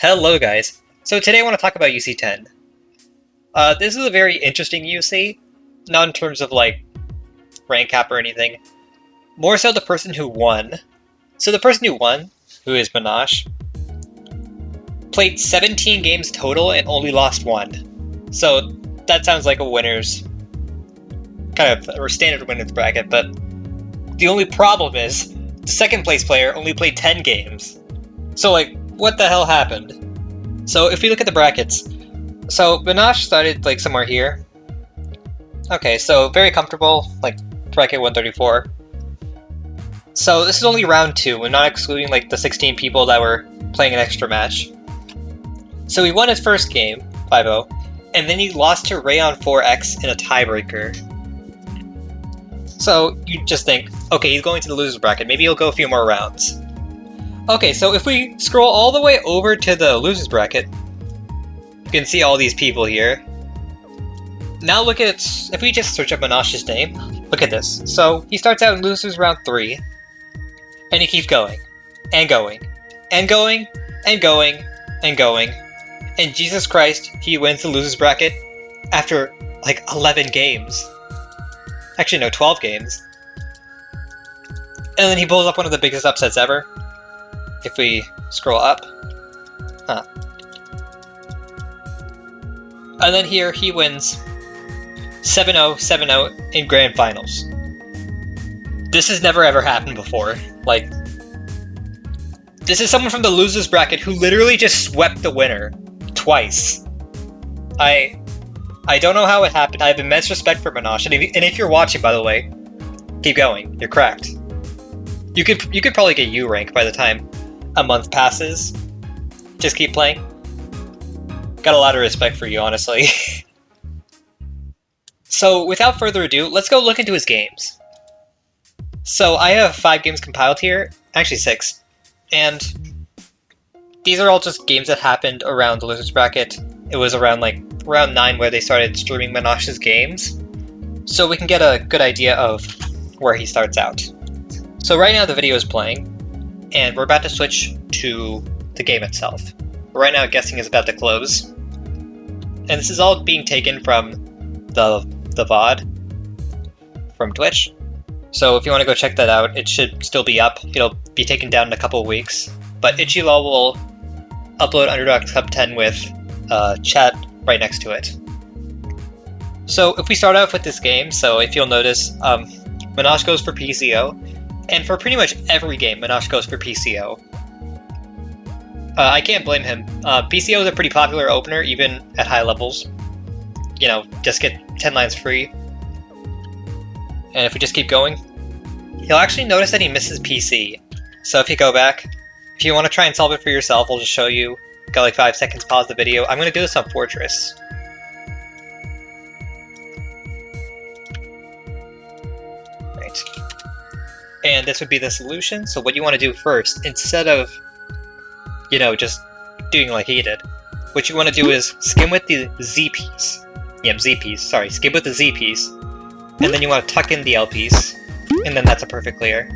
Hello guys, so today I want to talk about UC10. This is a very interesting UC, not in terms of like rank cap or anything, more so the person who won. So the person who won, who is Monash, played 17 games total and only lost one. So that sounds like a winner's, kind of, or standard winner's bracket, but the only problem is, the second place player only played 10 games. So like, what the hell happened? So if we look at the brackets, so Monash started like somewhere here. Okay, so very comfortable, like bracket 134. So this is only round 2, and not excluding like the 16 people that were playing an extra match. So he won his first game, 5-0, and then he lost to Rayon 4X in a tiebreaker. So you just think, okay, he's going to the loser's bracket, maybe he'll go a few more rounds. Okay, so if we scroll all the way over to the loser's bracket, you can see all these people here. Now look at, if we just search up Monash's name, look at this. So he starts out in losers round 3, and he keeps going, and going, and going, and going, and going, and Jesus Christ, he wins the losers bracket after like 11 games. Actually no, 12 games. And then he pulls up one of the biggest upsets ever. If we scroll up. And then here he wins 7-0, 7-0 in grand finals. This has never ever happened before. Like, this is someone from the losers bracket who literally just swept the winner twice. I don't know how it happened. I have immense respect for Monash, and if you're watching, by the way, keep going. You're cracked. You could probably get U rank by the time a month passes. Just keep playing. Got a lot of respect for you, honestly. So, without further ado, let's go look into his games. So, I have 5 games compiled here. Actually, 6. And these are all just games that happened around the losers bracket. It was around like round 9 where they started streaming Monash's games. So we can get a good idea of where he starts out. So right now the video is playing, and we're about to switch to the game itself. Right now guessing is about to close. And this is all being taken from the VOD from Twitch. So if you want to go check that out, it should still be up. It'll be taken down in a couple of weeks. But Ichilol will upload Underdog Cup 10 with chat right next to it. So if we start off with this game, so if you'll notice, Monash goes for PCO. And for pretty much every game, Monash goes for PCO. I can't blame him. PCO is a pretty popular opener, even at high levels. You know, just get 10 lines free. And if we just keep going, he'll actually notice that he misses PC. So if you go back, if you want to try and solve it for yourself, I'll just show you. Got like 5 seconds, pause the video. I'm going to do this on Fortress. Right. And this would be the solution. So what you want to do first, instead of, you know, just doing like he did, what you want to do is skim with the Z piece. Yep, Z piece, sorry. Skim with the Z piece. And then you want to tuck in the L piece. And then that's a perfect clear.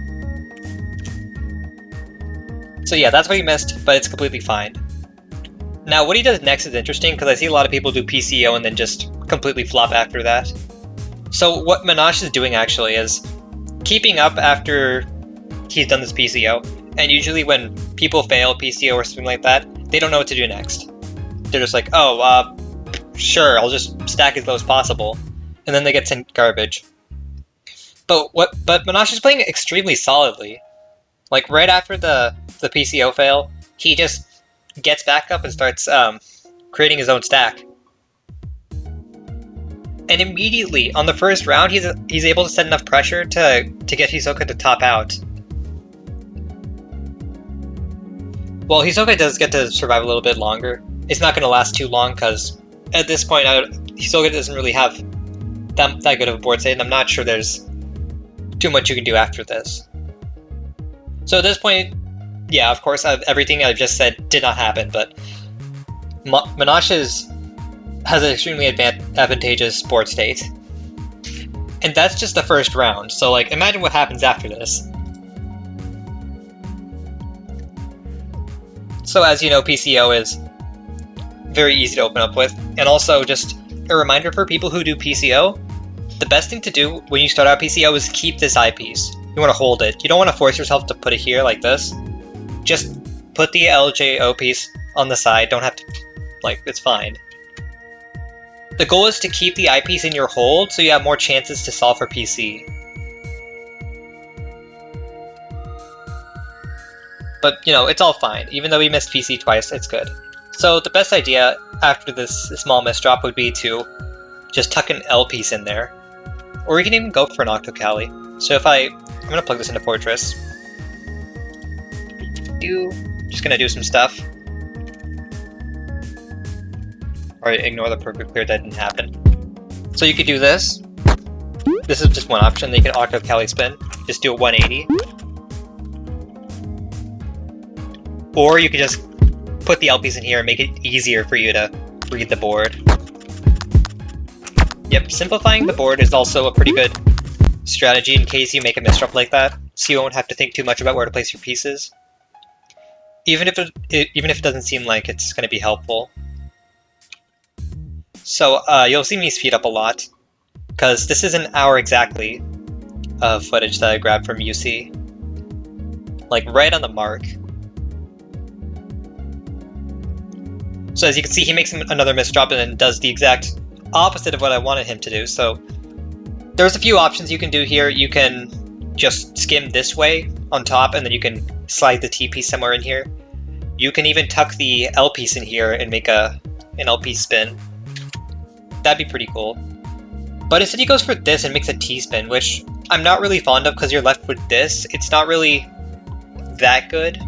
So yeah, that's what he missed, but it's completely fine. Now what he does next is interesting, because I see a lot of people do PCO and then just completely flop after that. So what Monash is doing actually is keeping up after he's done this PCO, and usually when people fail PCO or something like that, they don't know what to do next. They're just like, oh, sure, I'll just stack as low as possible, and then they get sent garbage. But Monash is playing extremely solidly. Like right after the PCO fail, he just gets back up and starts creating his own stack. And immediately, on the first round, he's able to set enough pressure to get Hisoka to top out. Well, Hisoka does get to survive a little bit longer. It's not going to last too long, because at this point, Hisoka doesn't really have that good of a board state, and I'm not sure there's too much you can do after this. So at this point, yeah, of course, everything I've just said did not happen, but Monash has an extremely advantageous board state. And that's just the first round, so like, imagine what happens after this. So as you know, PCO is very easy to open up with. And also, just a reminder for people who do PCO, the best thing to do when you start out PCO is keep this eyepiece. You want to hold it. You don't want to force yourself to put it here like this. Just put the LJO piece on the side. Don't have to, like, it's fine. The goal is to keep the eyepiece in your hold so you have more chances to solve for PC. But, you know, it's all fine. Even though we missed PC twice, it's good. So the best idea after this small misdrop would be to just tuck an L piece in there. Or you can even go for an Octocali. So if I'm going to plug this into Fortress. Just going to do some stuff. Or ignore the perfect clear, that didn't happen. So you could do this. This is just one option. Then you can Octocali spin. Just do a 180. Or you could just put the L piece in here and make it easier for you to read the board. Yep, simplifying the board is also a pretty good strategy in case you make a misdrop like that, so you won't have to think too much about where to place your pieces. Even if it doesn't seem like it's going to be helpful. So you'll see me speed up a lot, because this is an hour exactly of footage that I grabbed from UC. Like, right on the mark. So as you can see, he makes another misdrop and then does the exact opposite of what I wanted him to do. So there's a few options you can do here. You can just skim this way on top, and then you can slide the T piece somewhere in here. You can even tuck the L piece in here and make an L piece spin. That'd be pretty cool. But instead he goes for this and makes a T spin, which I'm not really fond of because you're left with this. It's not really that good,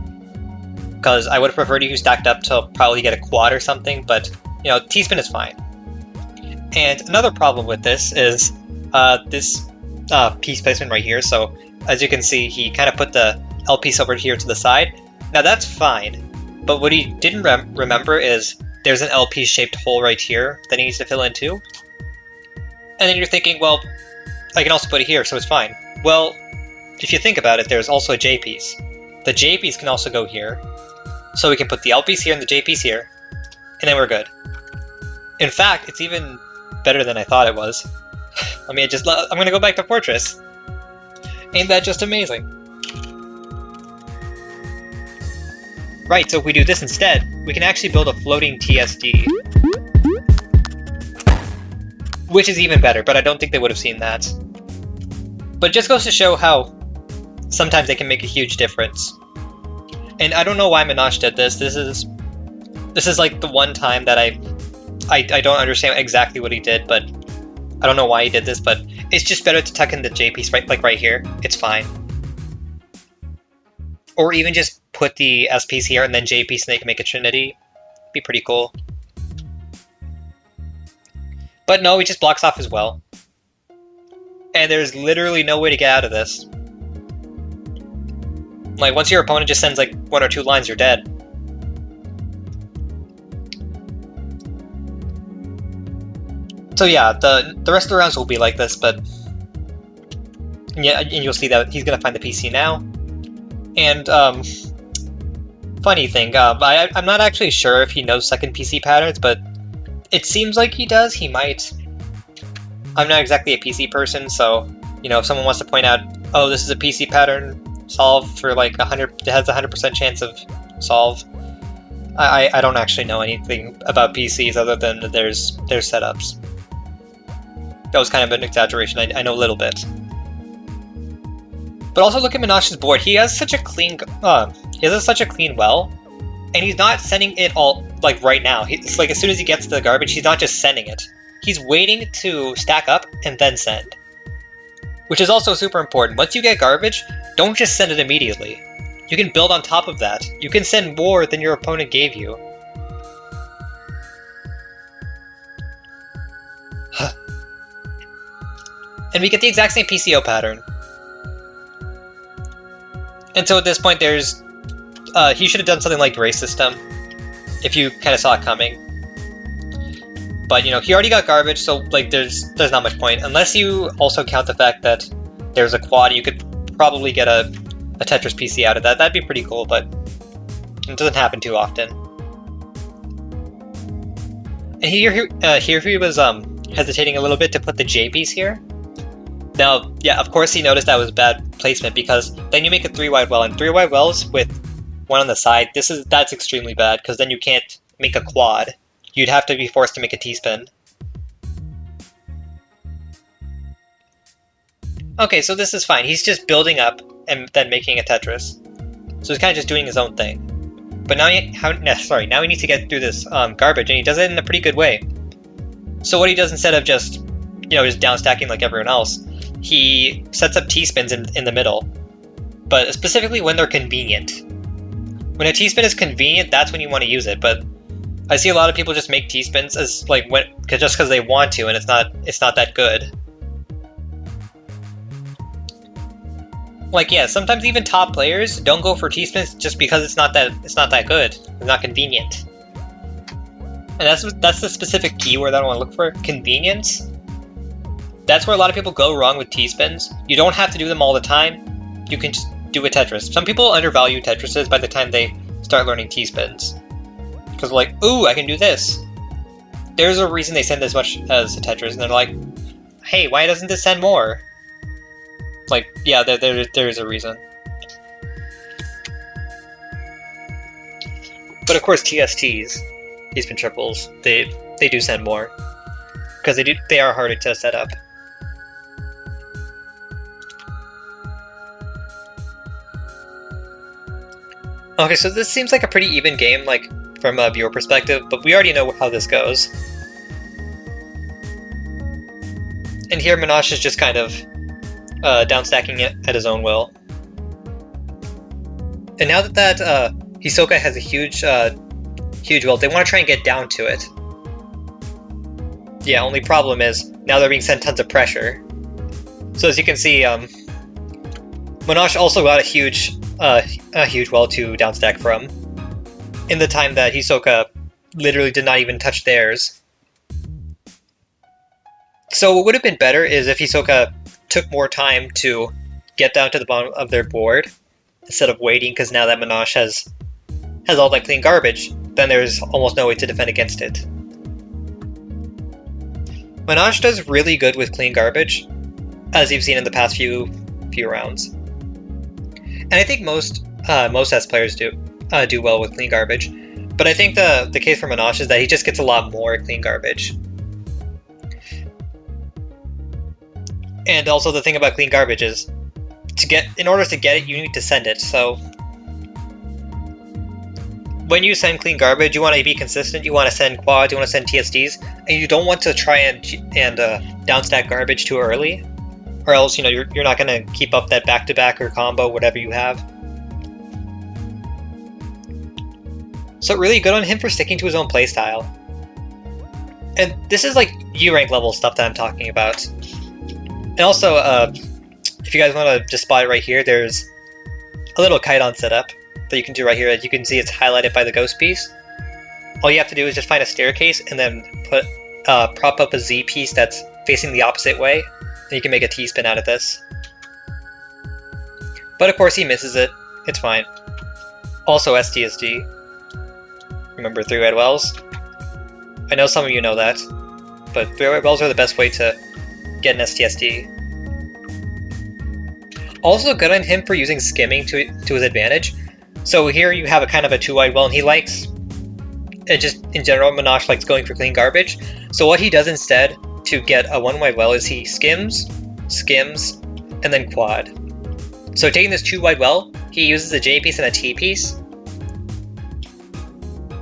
because I would have preferred you stacked up to probably get a quad or something, but, you know, T spin is fine. And another problem with this is this piece placement right here. So as you can see, he kind of put the L piece over here to the side. Now that's fine, but what he didn't remember is there's an L piece shaped hole right here that he needs to fill in too. And then you're thinking, well, I can also put it here, so it's fine. Well, if you think about it, there's also a J piece. The J piece can also go here. So we can put the L piece here and the J piece here, and then we're good. In fact, it's even better than I thought it was. I'm gonna go back to Fortress. Ain't that just amazing? Right, so if we do this instead, we can actually build a floating TSD. Which is even better, but I don't think they would have seen that. But it just goes to show how sometimes they can make a huge difference. And I don't know why Monash did this. This is like the one time that I don't understand exactly what he did, but I don't know why he did this, but it's just better to tuck in the J piece right here. It's fine. Or even just put the S piece here and then J piece and they can make a trinity. Be pretty cool. But no, he just blocks off as well. And there's literally no way to get out of this. Like, once your opponent just sends like 1 or 2 lines, you're dead. So yeah, the rest of the rounds will be like this, but yeah, and you'll see that he's gonna find the PC now. And funny thing, I'm not actually sure if he knows second PC patterns, but it seems like he does. He might. I'm not exactly a PC person, so you know, if someone wants to point out, oh, this is a PC pattern solve for like 100, it has a 100% chance of solve. I don't actually know anything about PCs other than there's setups. That was kind of an exaggeration. I know a little bit. But also look at Monash's board. He has such a clean well, and he's not sending it all like right now. It's like as soon as he gets to the garbage, he's not just sending it. He's waiting to stack up and then send. Which is also super important. Once you get garbage, don't just send it immediately. You can build on top of that. You can send more than your opponent gave you. And we get the exact same PCO pattern. And so at this point there's... he should have done something like race system, if you kind of saw it coming. But, you know, he already got garbage, so, like, there's not much point. Unless you also count the fact that there's a quad, you could probably get a Tetris PC out of that. That'd be pretty cool, but It doesn't happen too often. And here he was hesitating a little bit to put the J piece here. Now, yeah, of course he noticed that was bad placement, because then you make a 3 wide well, and 3 wide wells with one on the side, that's extremely bad, because then you can't make a quad. You'd have to be forced to make a T-spin. Okay, so this is fine. He's just building up and then making a Tetris. So he's kind of just doing his own thing. But now now he needs to get through this garbage, and he does it in a pretty good way. So what he does, instead of just, just down stacking like everyone else, he sets up T-spins in the middle. But specifically when they're convenient. When a T-spin is convenient, that's when you want to use it, but I see a lot of people just make T-spins as just because they want to, and it's not that good. Like, yeah, sometimes even top players don't go for T-spins just because it's not that good. It's not convenient. And that's the specific keyword that I want to look for. Convenience. That's where a lot of people go wrong with T-spins. You don't have to do them all the time. You can just do a Tetris. Some people undervalue Tetrises by the time they start learning T-spins. Because they're like, ooh, I can do this. There's a reason they send as much as a Tetris, and they're like, hey, why doesn't this send more? Like, yeah, there is a reason. But of course, TSTs, T-spin triples, they do send more. Because they are harder to set up. Okay, so this seems like a pretty even game, like, from a viewer perspective, but we already know how this goes. And here Monash is just kind of downstacking it at his own will. And now that Hisoka has a huge will, they want to try and get down to it. Yeah, only problem is, now they're being sent tons of pressure. So as you can see, Monash also got a huge well to downstack from, in the time that Hisoka literally did not even touch theirs. So what would have been better is if Hisoka took more time to get down to the bottom of their board, instead of waiting, because now that Monash has all that clean garbage, then there's almost no way to defend against it. Monash does really good with clean garbage, as you've seen in the past few rounds. And I think most S players do well with clean garbage, but I think the case for Monash is that he just gets a lot more clean garbage. And also the thing about clean garbage is, in order to get it, you need to send it. So when you send clean garbage, you want to be consistent. You want to send quads, you want to send TSDs, and you don't want to try and downstack garbage too early, or else you're not going to keep up that back-to-back or combo, whatever you have. So really good on him for sticking to his own playstyle. And this is like U-rank level stuff that I'm talking about. And also, if you guys want to just spot it right here, there's a little chiton setup that you can do right here. As you can see, it's highlighted by the ghost piece. All you have to do is just find a staircase and then prop up a Z piece that's facing the opposite way, and you can make a T-spin out of this. But of course he misses it. It's fine. Also STSD. Remember 3-wide wells? I know some of you know that, but 3-wide wells are the best way to get an STSD. Also good on him for using skimming to his advantage. So here you have a kind of a 2-wide well, and he likes, just in general, Monash likes going for clean garbage. So what he does instead to get a 1-wide well is he skims, and then quad. So taking this 2-wide well, he uses a J piece and a T piece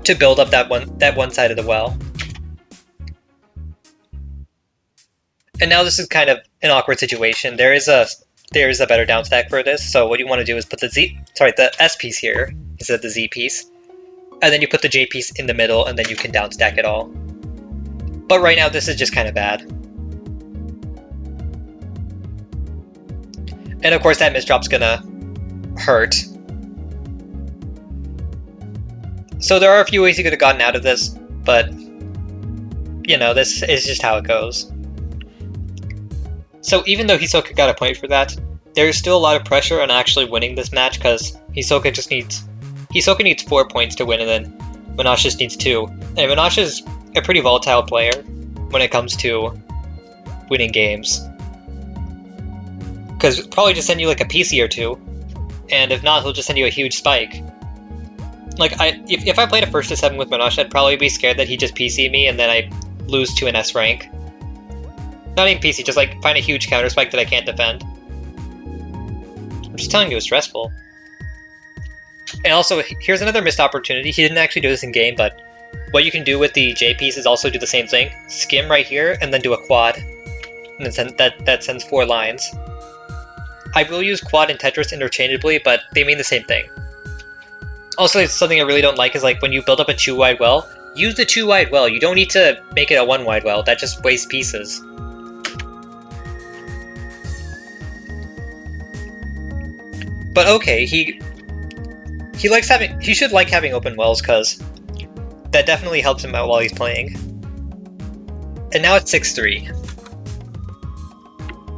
to build up that one side of the well. And now this is kind of an awkward situation. There is a better downstack for this. So what you want to do is put the S piece here instead of the Z piece, and then you put the J piece in the middle, and then you can downstack it all. But right now this is just kind of bad. And of course that misdrop's gonna hurt. So there are a few ways he could have gotten out of this, but this is just how it goes. So even though Hisoka got a point for that, there's still a lot of pressure on actually winning this match, because Hisoka just needs Hisoka needs 4 points to win, and then Monash just needs 2. And Monash is a pretty volatile player when it comes to winning games. Because probably just send you like a PC or 2, and if not, he'll just send you a huge spike. Like, if I played a 1st to 7 with Monash, I'd probably be scared that he'd just PC me and then I lose to an S rank. Not even PC, just like find a huge counter spike that I can't defend. I'm just telling you, it's stressful. And also, here's another missed opportunity. He didn't actually do this in game, but what you can do with the J piece is also do the same thing. Skim right here, and then do a quad. And then that sends 4 lines. I will use quad and Tetris interchangeably, but they mean the same thing. Also, something I really don't like is like when you build up a 2-wide well, use the 2-wide well. You don't need to make it a 1-wide well. That just wastes pieces. But okay, he should like having open wells, cause that definitely helps him out while he's playing. And now it's 6-3.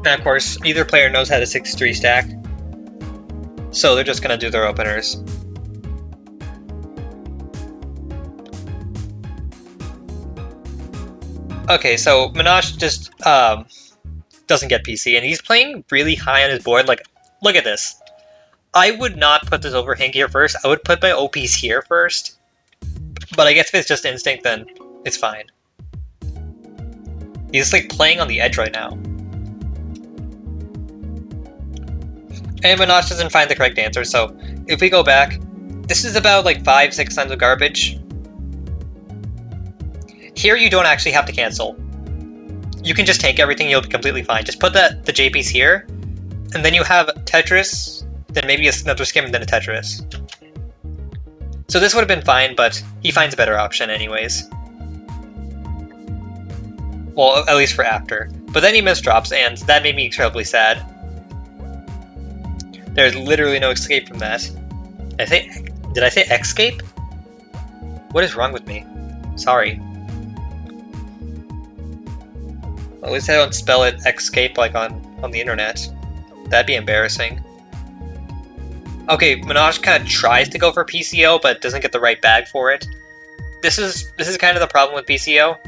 Now of course, neither player knows how to 6-3 stack, so they're just gonna do their openers. Okay, so Monash just doesn't get PC, and he's playing really high on his board. Like, look at this. I would not put this over Hank here first. I would put my OPs here first. But I guess if it's just instinct, then it's fine. He's just like playing on the edge right now. And Monash doesn't find the correct answer, so if we go back, this is about like 5-6 times of garbage. Here you don't actually have to cancel. You can just take everything, you'll be completely fine. Just put the J piece here, and then you have Tetris, then maybe another skim, and then a Tetris. So this would have been fine, but he finds a better option anyways. Well, at least for after. But then he misdrops, and that made me incredibly sad. There's literally no escape from that. Did I say escape? What is wrong with me? Sorry. At least I don't spell it escape like on the internet. That'd be embarrassing. Okay, Monash kind of tries to go for PCO, but doesn't get the right bag for it. This is kind of the problem with PCO.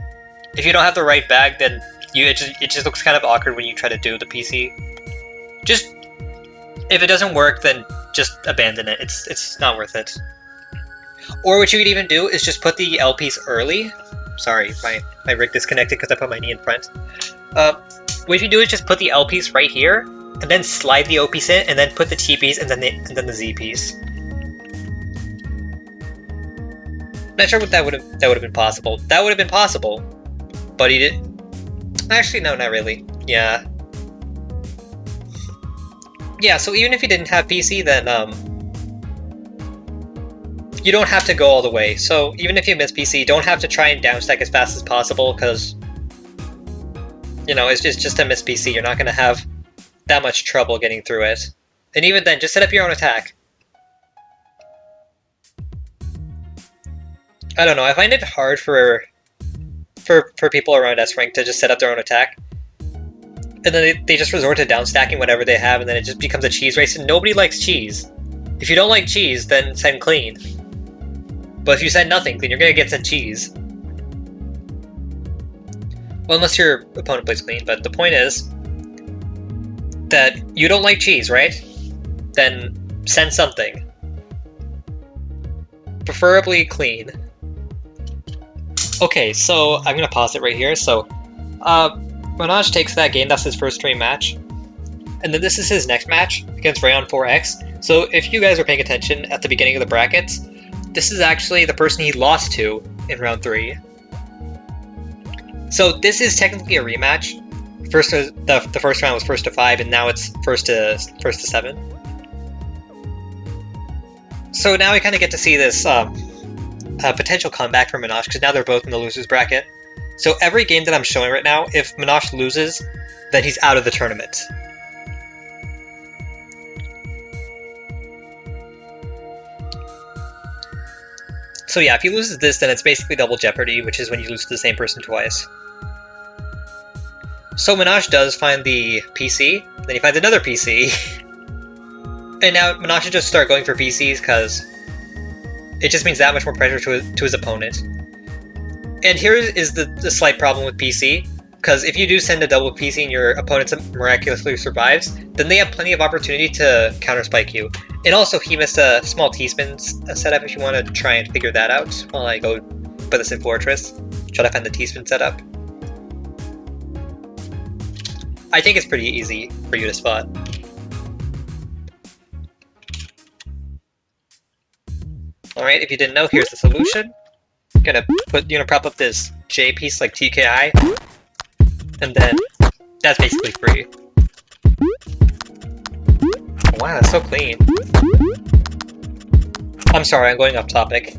If you don't have the right bag, then it just looks kind of awkward when you try to do the PC. Just if it doesn't work, then just abandon it. It's not worth it. Or what you could even do is just put the L piece early. Sorry, my rig disconnected because I put my knee in front. What you do is just put the L piece right here, and then slide the O piece in, and then put the T piece, and then the Z piece. Not sure what that would have been possible. That would have been possible, but he didn't. Actually, no, not really. Yeah. Yeah. So even if you didn't have PC, then you don't have to go all the way. So even if you miss PC, you don't have to try and downstack as fast as possible, because you know it's just a miss PC. You're not gonna have that much trouble getting through it. And even then, just set up your own attack. I don't know, I find it hard for people around S rank to just set up their own attack. And then they just resort to downstacking whatever they have, and then it just becomes a cheese race, and nobody likes cheese. If you don't like cheese, then send clean. But if you send nothing clean, you're gonna get sent cheese. Well, unless your opponent plays clean, but the point is that you don't like cheese, right? Then send something. Preferably clean. Okay, so I'm gonna pause it right here. So, Monash takes that game, that's his first dream match. And then this is his next match against Rayon 4X. So if you guys are paying attention at the beginning of the brackets, this is actually the person he lost to in round 3. So this is technically a rematch. The first round was 1st to 5, and now it's 1st to 7. So now we kind of get to see this potential comeback for Monash, because now they're both in the losers bracket. So every game that I'm showing right now, if Monash loses, then he's out of the tournament. So yeah, if he loses this, then it's basically double jeopardy, which is when you lose to the same person twice. So Monash does find the PC, then he finds another PC. And now Monash should just start going for PCs, because It just means that much more pressure to his opponent. And here is the slight problem with PC, because if you do send a double PC and your opponent miraculously survives, then they have plenty of opportunity to counter-spike you. And also, he missed a small T-spin setup if you want to try and figure that out while I go put this in Fortress. Try to find the T-spin setup. I think it's pretty easy for you to spot. Alright, if you didn't know, here's the solution. Prop up this J piece like TKI, and then that's basically free. Wow, that's so clean. I'm sorry, I'm going off topic.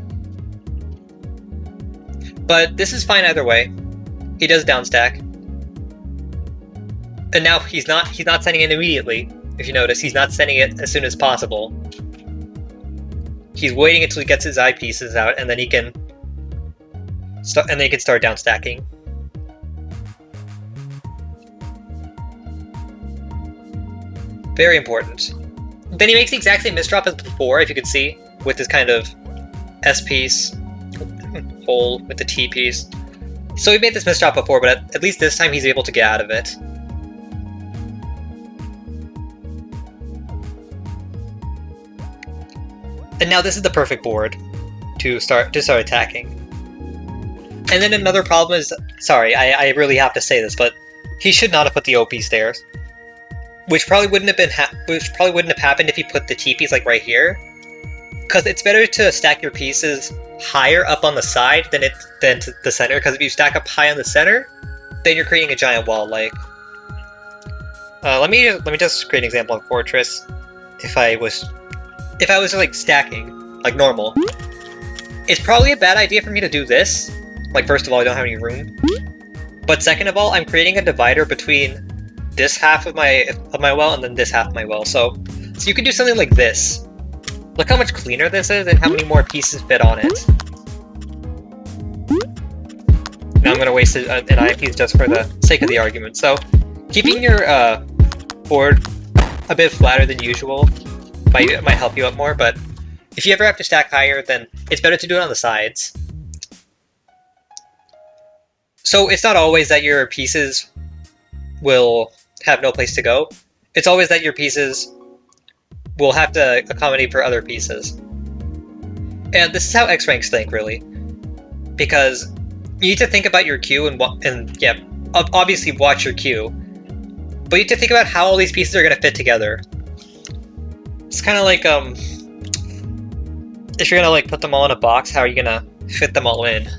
But this is fine either way. He does downstack. And now he's not sending it immediately. If you notice, he's not sending it as soon as possible. He's waiting until he gets his eyepieces out, and then he can start downstacking. Very important. Then he makes the exact same misdrop as before, if you could see, with this kind of S piece hole with the T piece. So he made this misdrop before, but at least this time he's able to get out of it. And now this is the perfect board to start attacking. And then another problem is, sorry, I really have to say this, but he should not have put the OP stairs, which probably wouldn't have happened if he put the T piece like right here, because it's better to stack your pieces higher up on the side than to the center. Because if you stack up high on the center, then you're creating a giant wall. Like, let me just create an example on Fortress. If I was like stacking like normal, it's probably a bad idea for me to do this. Like, first of all, I don't have any room, but second of all, I'm creating a divider between this half of my well and then this half of my well. So you can do something like this. Look how much cleaner this is and how many more pieces fit on it. Now I'm gonna waste an eyepiece just for the sake of the argument. So keeping your board a bit flatter than usual might help you out more, but if you ever have to stack higher, then it's better to do it on the sides. So it's not always that your pieces will have no place to go. It's always that your pieces will have to accommodate for other pieces. And this is how X ranks think, really. Because you need to think about your queue and yeah, obviously watch your queue. But you need to think about how all these pieces are going to fit together. It's kind of like, if you're going to like put them all in a box, how are you going to fit them all in?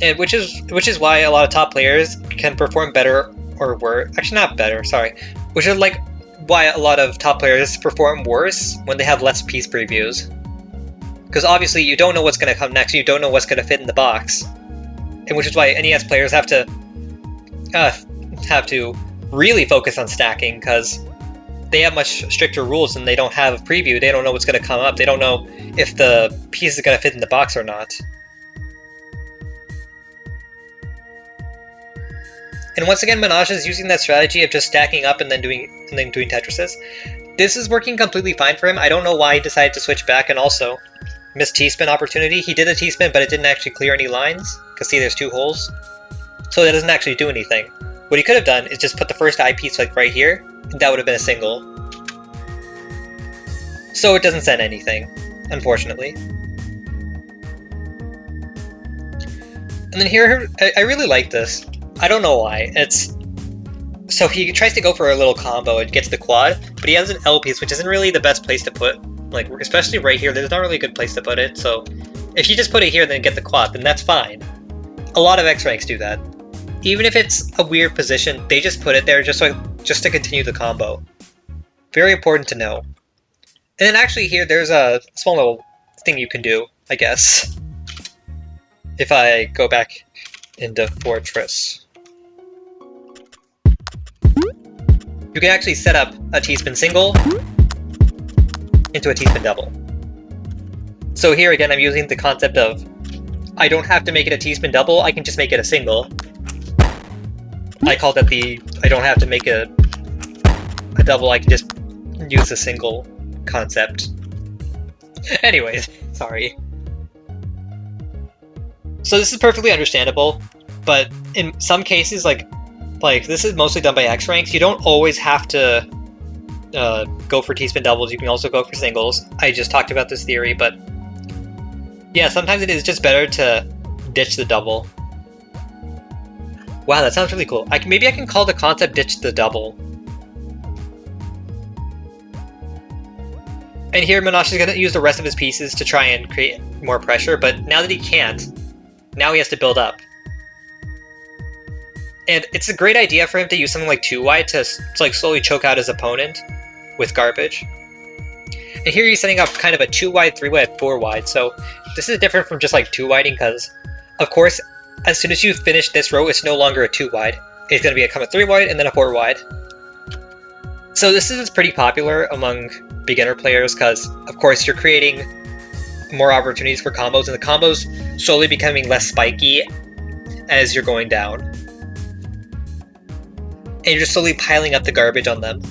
And which is why a lot of top players can perform better or worse. Actually, not better, sorry. Which is like why a lot of top players perform worse when they have less piece previews. Because obviously you don't know what's going to come next, you don't know what's going to fit in the box. And which is why NES players have to really focus on stacking, because they have much stricter rules and they don't have a preview. They don't know what's going to come up. They don't know if the piece is going to fit in the box or not. And once again, Monash is using that strategy of just stacking up and then doing Tetrises. This is working completely fine for him. I don't know why he decided to switch back and also miss T-spin opportunity. He did a T-spin, but it didn't actually clear any lines. Because see, there's 2 holes. So that doesn't actually do anything. What he could have done is just put the first eyepiece like right here, and that would have been a single. So it doesn't send anything, unfortunately. And then here, I really like this. I don't know why. So he tries to go for a little combo and gets the quad, but he has an L piece, which isn't really the best place to put. Like, especially right here, there's not really a good place to put it. So if you just put it here and then get the quad, then that's fine. A lot of X ranks do that. Even if it's a weird position, they just put it there just to continue the combo. Very important to know. And then actually here, there's a small little thing you can do, I guess. If I go back into Fortress. You can actually set up a T-spin single into a T-spin double. So here again, I'm using the concept of I don't have to make it a T-spin double, I can just make it a single. I call that I don't have to make a a double, I can just use a single concept. Anyways, sorry. So this is perfectly understandable, but in some cases, like this is mostly done by X ranks, you don't always have to go for T-spin doubles, you can also go for singles. I just talked about this theory, but yeah, sometimes it is just better to ditch the double. Wow, that sounds really cool. Maybe I can call the concept ditch the double. And here Monash is going to use the rest of his pieces to try and create more pressure, but now that he can't, now he has to build up. And it's a great idea for him to use something like 2-wide to like slowly choke out his opponent with garbage. And here he's setting up kind of a 2-wide, 3-wide, 4-wide, so this is different from just like 2-widing because, of course, as soon as you finish this row, it's no longer a 2-wide. It's going to become a 3-wide and then a 4-wide. So this is pretty popular among beginner players because, of course, you're creating more opportunities for combos, and the combos slowly becoming less spiky as you're going down. And you're just slowly piling up the garbage on them.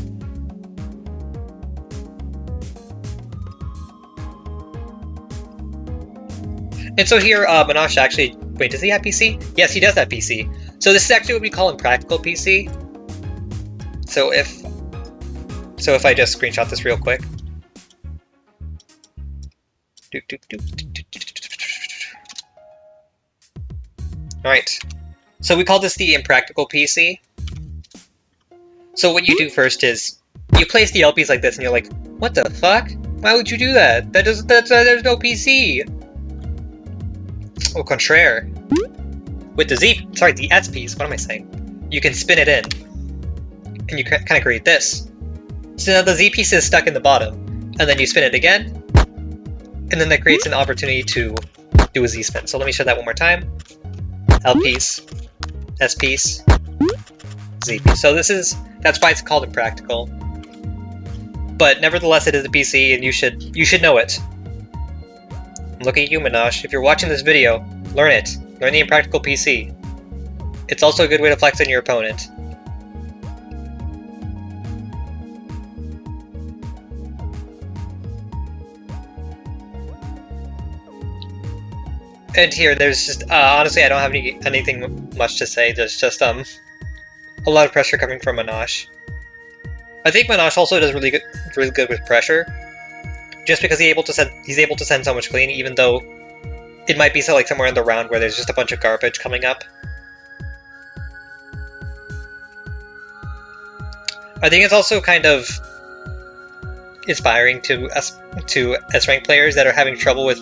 And so here, Monash actually... Wait, does he have PC? Yes, he does have PC. So this is actually what we call impractical PC. So if I just screenshot this real quick. Alright. So we call this the impractical PC. So what you do first is, you place the LPs like this and you're like, what the fuck? Why would you do that? There's no PC! Au contraire. With the S piece, what am I saying? You can spin it in. And you kind of create this. So now the Z piece is stuck in the bottom. And then you spin it again. And then that creates an opportunity to do a Z spin. So let me show that one more time. L piece, S piece, Z piece. So that's why it's called impractical. But nevertheless, it is a PC, and you should know it. Look at you, Monash. If you're watching this video, learn it. Learn the impractical PC. It's also a good way to flex on your opponent. And here, there's just, honestly, I don't have anything much to say. There's just, a lot of pressure coming from Monash. I think Monash also does really good with pressure. Just because he's able to send so much clean, even though it might be like somewhere in the round where there's just a bunch of garbage coming up. I think it's also kind of inspiring to S-rank players that are having trouble with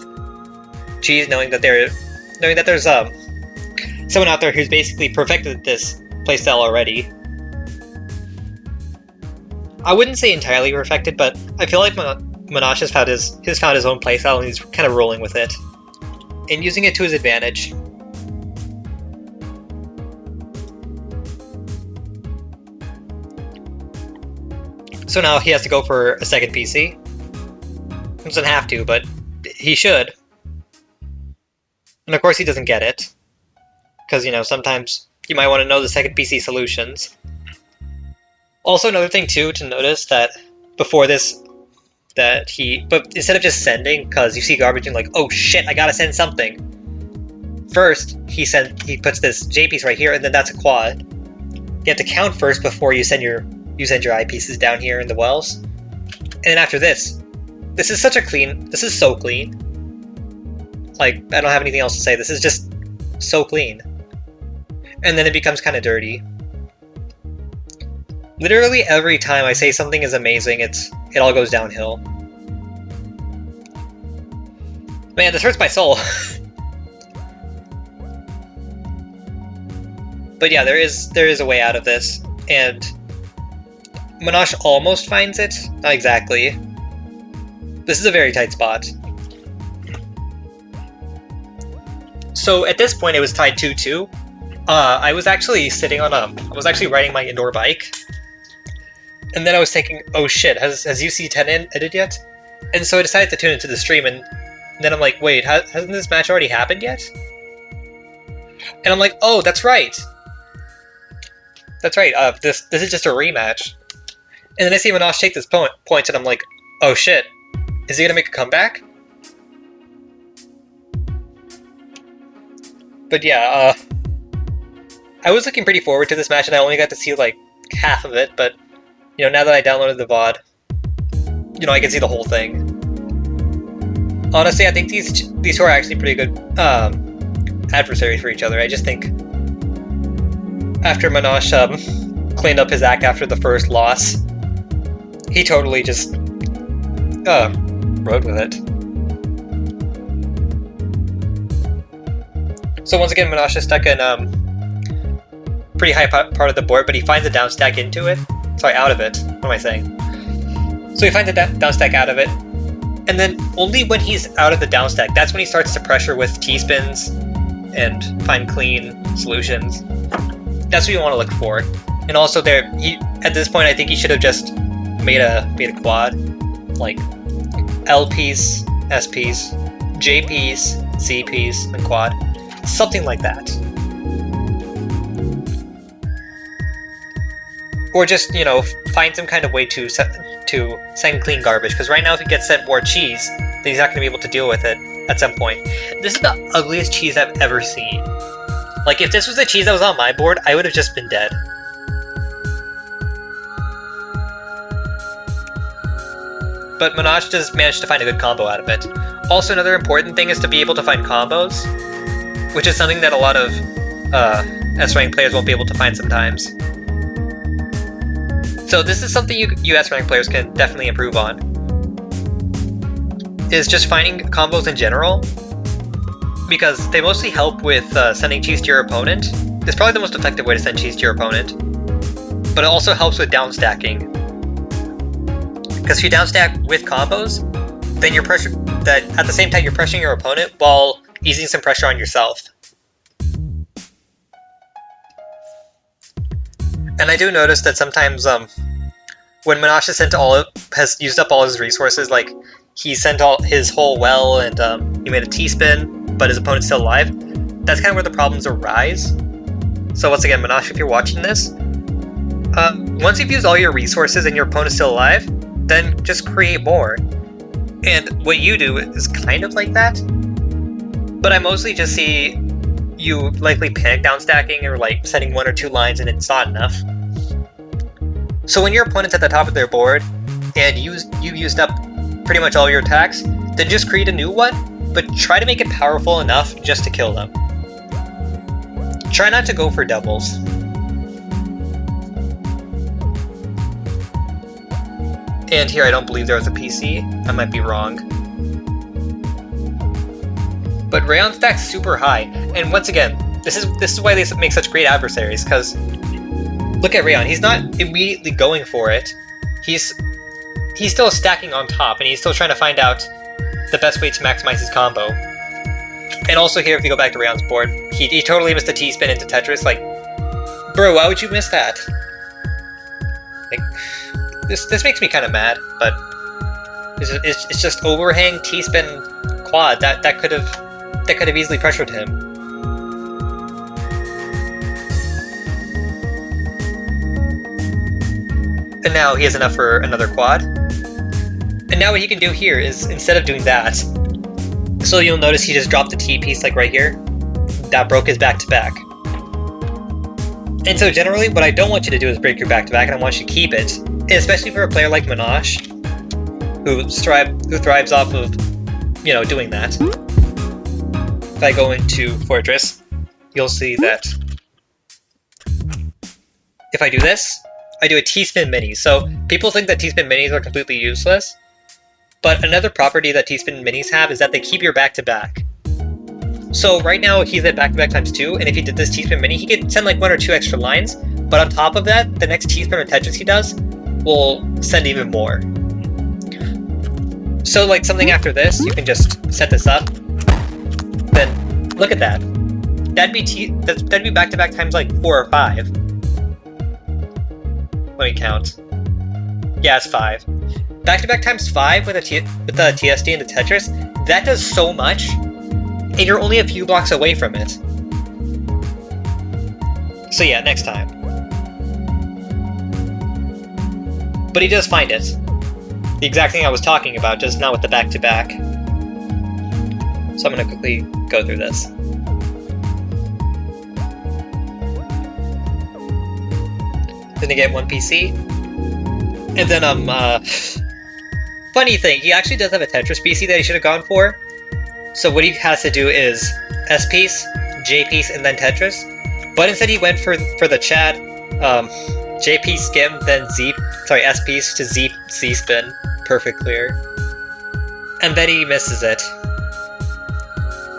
G's, knowing that there's someone out there who's basically perfected this playstyle already. I wouldn't say entirely perfected, but I feel like Monash has found his own playstyle, and he's kind of rolling with it and using it to his advantage. So now he has to go for a second PC. He doesn't have to, but he should. And of course he doesn't get it. Because, you know, sometimes you might want to know the second PC solutions. Also, another thing too to notice that before this, but instead of just sending, because you see garbage and like, oh shit, I gotta send something. First, he puts this J piece right here, and then that's a quad. You have to count first before you send your I pieces down here in the wells. And then after this is so clean. Like, I don't have anything else to say. This is just so clean. And then it becomes kind of dirty. Literally every time I say something is amazing, it all goes downhill. Man, this hurts my soul. But yeah, there is a way out of this, and Monash almost finds it. Not exactly. This is a very tight spot. So at this point, it was tied 2-2. I was actually riding my indoor bike. And then I was thinking, oh shit, has UC10 ended yet? And so I decided to tune into the stream, and then I'm like, wait, hasn't this match already happened yet? And I'm like, oh, that's right. That's right, this is just a rematch. And then I see Monash take this point, and I'm like, oh shit, is he gonna make a comeback? But yeah, I was looking pretty forward to this match, and I only got to see like half of it, but you know, now that I downloaded the VOD, you know, I can see the whole thing. Honestly, I think these two are actually pretty good adversaries for each other. I just think after Monash cleaned up his act after the first loss, he totally just rode with it. So once again, Monash is stuck in pretty high part of the board, but he finds a down stack into it. Sorry, out of it. What am I saying? So he finds a down stack out of it, and then only when he's out of the down stack, that's when he starts to pressure with T-spins and find clean solutions. That's what you want to look for. And also at this point, I think he should have just made a quad, like L piece, S piece, J piece, C piece, and quad. Something like that. Or just, you know, find some kind of way to send clean garbage, because right now if he gets sent more cheese, then he's not going to be able to deal with it at some point. This is the ugliest cheese I've ever seen. Like, if this was the cheese that was on my board, I would have just been dead. But Monash does manage to find a good combo out of it. Also, another important thing is to be able to find combos, which is something that a lot of S-rank players won't be able to find sometimes. So this is something you S-rank players can definitely improve on, is just finding combos in general, because they mostly help with sending cheese to your opponent. It's probably the most effective way to send cheese to your opponent, but it also helps with down stacking. Because if you down stack with combos, then at the same time you're pressuring your opponent while easing some pressure on yourself. And I do notice that sometimes when Monash has used up all his resources, like he sent all his whole well and he made a T-spin, but his opponent's still alive, that's kind of where the problems arise. So once again, Monash, if you're watching this, once you've used all your resources and your opponent's still alive, then just create more. And what you do is kind of like that, but I mostly just see you likely panic down stacking or like sending 1 or 2 lines and it's not enough. So when your opponent's at the top of their board and you've used up pretty much all your attacks, then just create a new one, but try to make it powerful enough just to kill them. Try not to go for doubles. And here I don't believe there was a PC, I might be wrong. But Rayon stacks super high, and once again, this is why they make such great adversaries, because look at Rayon, he's not immediately going for it. He's still stacking on top, and he's still trying to find out the best way to maximize his combo. And also here, if you go back to Rayon's board, he totally missed a T-spin into Tetris, like, bro, why would you miss that? Like, this makes me kind of mad, but it's just overhang T-spin quad that could have easily pressured him. And now he has enough for another quad. And now what he can do here is, instead of doing that, so you'll notice he just dropped the T piece like right here. That broke his back-to-back. And so generally, what I don't want you to do is break your back-to-back, and I want you to keep it. And especially for a player like Monash, who thrives off of, you know, doing that. If I go into Fortress, you'll see that if I do this, I do a T-spin mini. So people think that T-spin minis are completely useless, but another property that T-spin minis have is that they keep your back-to-back. So right now he's at back-to-back times 2, and if he did this T-spin mini, he could send like 1 or 2 extra lines, but on top of that, the next T-spin or Tetris he does will send even more. So like something after this, you can just set this up. Then look at that. That'd be back-to-back times like 4 or 5. Let me count. Yeah, it's 5. Back-to-back times 5 with the TSD and the Tetris, that does so much, and you're only a few blocks away from it. So yeah, next time. but he does find it. The exact thing I was talking about, just not with the back-to-back. So I'm gonna quickly go through this. Gonna get one PC. And then, funny thing, he actually does have a Tetris PC that he should have gone for. So what he has to do is S-piece, J-piece, and then Tetris. But instead he went for the Chad, J-piece skim, then S-piece to Z-spin. Perfect clear. And then he misses it.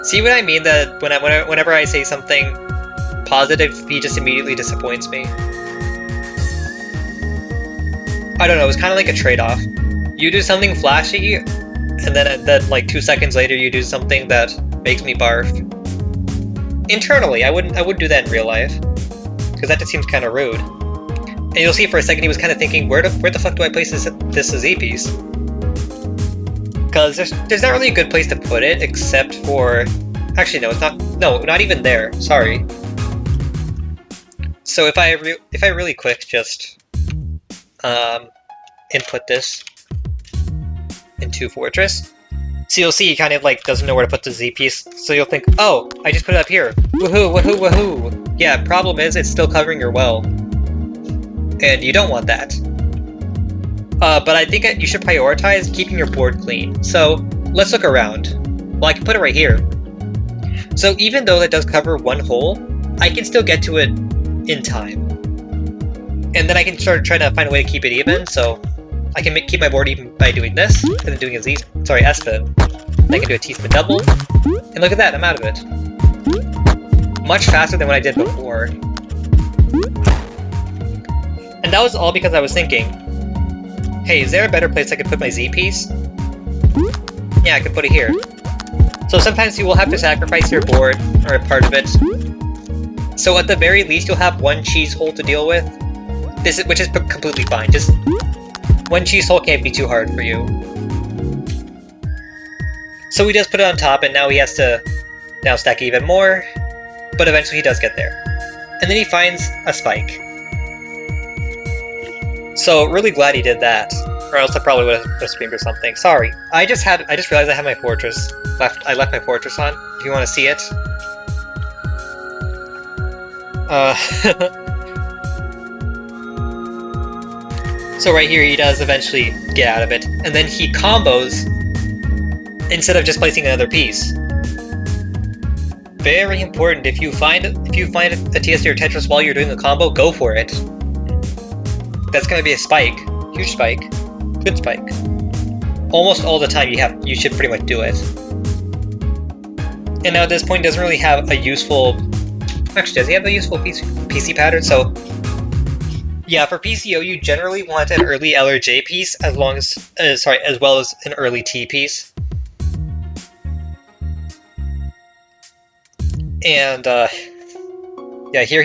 See what I mean? That whenever I say something positive, he just immediately disappoints me. I don't know, it was kind of like a trade-off. You do something flashy, and then like 2 seconds later you do something that makes me barf. Internally, I wouldn't do that in real life, because that just seems kind of rude. And you'll see for a second he was kind of thinking, where the fuck do I place this Z-piece? Because there's not really a good place to put it, except for... Actually, no, it's not... No, not even there. Sorry. So if I really quick just input this into Fortress, so you'll see he kind of like doesn't know where to put the Z-piece. So you'll think, oh, I just put it up here. Woohoo, woohoo, woohoo. Yeah, problem is it's still covering your well. And you don't want that. But I think you should prioritize keeping your board clean. So let's look around. Well, I can put it right here. So even though that does cover one hole, I can still get to it in time. And then I can start trying to find a way to keep it even, so I can keep my board even by doing this, and then doing a S-spin. Then I can do a T-spin double, and look at that, I'm out of it. Much faster than what I did before. And that was all because I was thinking, hey, is there a better place I could put my Z-piece? Yeah, I could put it here. So sometimes you will have to sacrifice your board, or a part of it. So at the very least, you'll have one cheese hole to deal with. Which is completely fine. Just one cheese hole can't be too hard for you. So he does put it on top, and now he has to now stack even more. But eventually he does get there. And then he finds a spike. So really glad he did that, or else I probably would have screamed or something. Sorry. I just realized I had my fortress left. I left my fortress on. If you want to see it. So right here he does eventually get out of it, and then he combos instead of just placing another piece. Very important. If you find a TSD or Tetris while you're doing a combo, go for it. That's gonna be a spike. Huge spike. Good spike. Almost all the time you should pretty much do it. And now at this point, doesn't really have a useful... Actually, does he have a useful PC pattern? So, yeah, for PCO, you generally want an early L or J piece as well as an early T piece. And yeah, here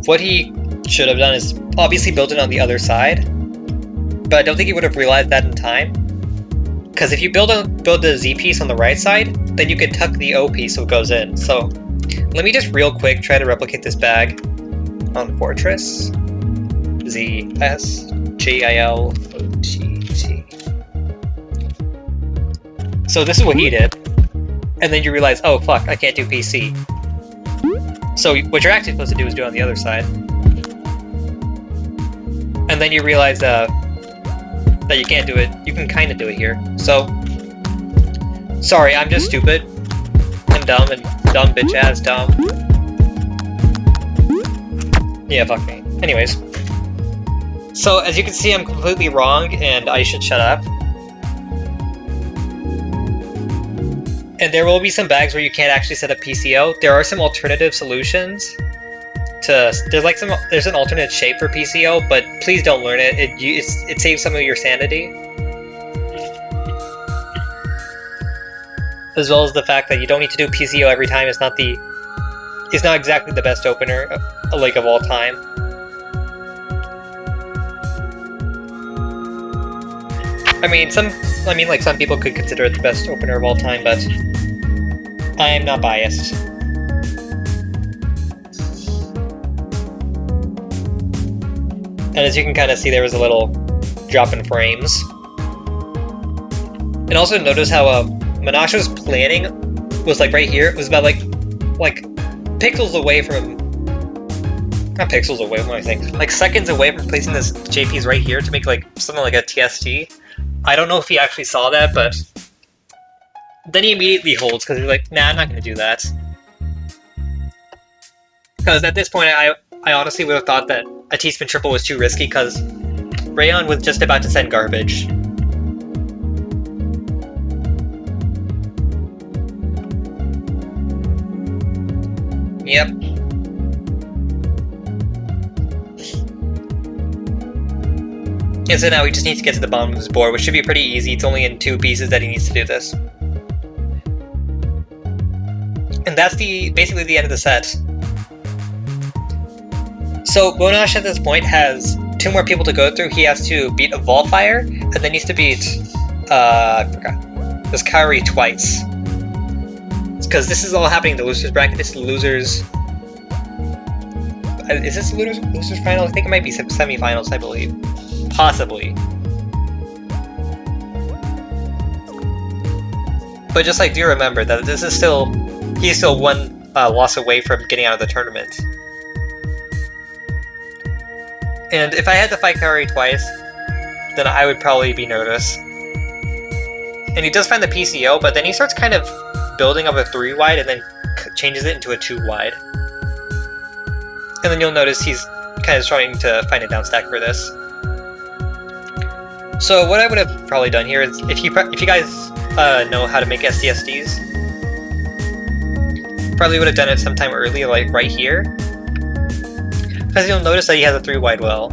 what he should have done is obviously build it on the other side, but I don't think he would have realized that in time. Because if you build the Z piece on the right side, then you can tuck the O piece so it goes in. So let me just real quick try to replicate this bag on Fortress. ZSJILOTT. So this is what he did, and then you realize, oh fuck, I can't do PC. So what you're actually supposed to do is do it on the other side, and then you realize that you can't do it. You can kind of do it here. So sorry, I'm just stupid and dumb bitch ass dumb. Yeah, fuck me. Anyways. So, as you can see, I'm completely wrong, and I should shut up. And there will be some bags where you can't actually set up PCO. There are some alternative solutions. There's an alternate shape for PCO, but please don't learn it. It saves some of your sanity. As well as the fact that you don't need to do PCO every time. It's not exactly the best opener of all time. I mean, some people could consider it the best opener of all time, but I am not biased. And as you can kind of see, there was a little drop in frames. And also notice how Monash's planning was like right here. It was about like pixels away from, not pixels away, what do I think? Like seconds away from placing this JPs right here to make like something like a TST. I don't know if he actually saw that, but then he immediately holds because he's like, nah, I'm not gonna do that. Because at this point, I honestly would have thought that a T-spin triple was too risky because Rayon was just about to send garbage. Yep. And so now he just needs to get to the bottom of his board, which should be pretty easy. It's only in 2 pieces that he needs to do this. And that's basically the end of the set. So Monash at this point has 2 more people to go through. He has to beat a Volfire, and then needs to beat, I forgot. This Kaorii twice. Because this is all happening in the losers bracket. This is the losers. Is this losers final? I think it might be semifinals, I believe. Possibly. But just like, do remember that this is still, he's still 1 loss away from getting out of the tournament. And if I had to fight Kaorii twice, then I would probably be nervous. And he does find the PCO, but then he starts kind of building up a 3-wide and then changes it into a 2-wide. And then you'll notice he's kind of trying to find a down stack for this. So what I would have probably done here is, if you guys know how to make SDSDs, probably would have done it sometime early, like right here. Because you'll notice that he has a 3-wide well.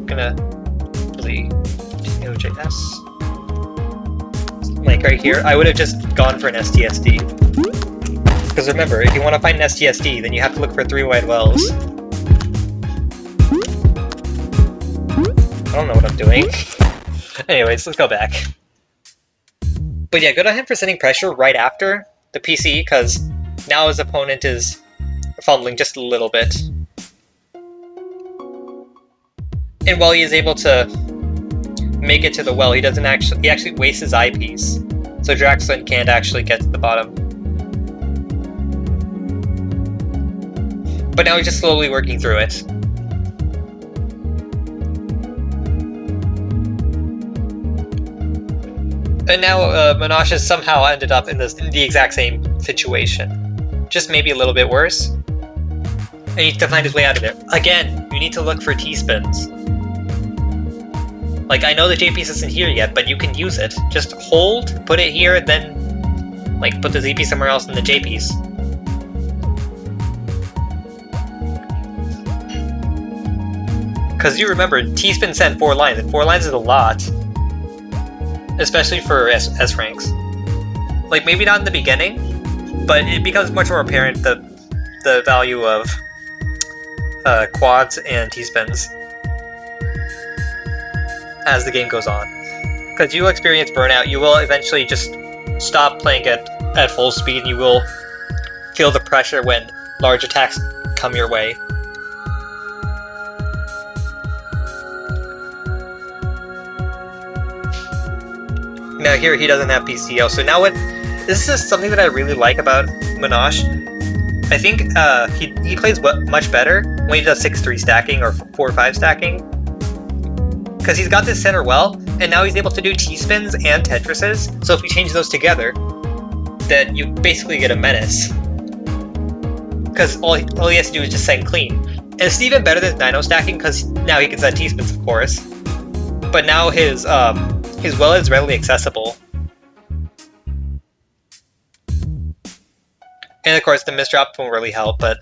Gonna really JS. Like right here, I would have just gone for an STSD. Because remember, if you want to find an STSD, then you have to look for 3-wide wells. I don't know what I'm doing. Anyways, let's go back. But yeah, good on him for sending pressure right after the PC, because now his opponent is fumbling just a little bit. And while he is able to make it to the well, he actually wastes his eyepiece. So Draxlind can't actually get to the bottom. But now he's just slowly working through it. And now Monash has somehow ended up in the exact same situation. Just maybe a little bit worse. And he needs to find his way out of there. Again, you need to look for T-spins. Like, I know the J-piece isn't here yet, but you can use it. Just hold, put it here, and then, like, put the Z-piece somewhere else in the J-piece. Because you remember, T-spin sent 4 lines, and 4 lines is a lot. Especially for S ranks. Like, maybe not in the beginning, but it becomes much more apparent the value of quads and T-spins as the game goes on. Because you will experience burnout, you will eventually just stop playing at full speed, and you will feel the pressure when large attacks come your way. Now here he doesn't have PCO, so now this is something that I really like about Monash. I think he plays much better when he does 6-3 stacking or 4-5 stacking. Because he's got this center well, and now he's able to do T-spins and Tetrises, so if you change those together, then you basically get a menace. Because all he has to do is just send clean. And it's even better than Dino stacking, because now he can send T-spins, of course. But now his well is readily accessible. And of course the misdrop won't really help, but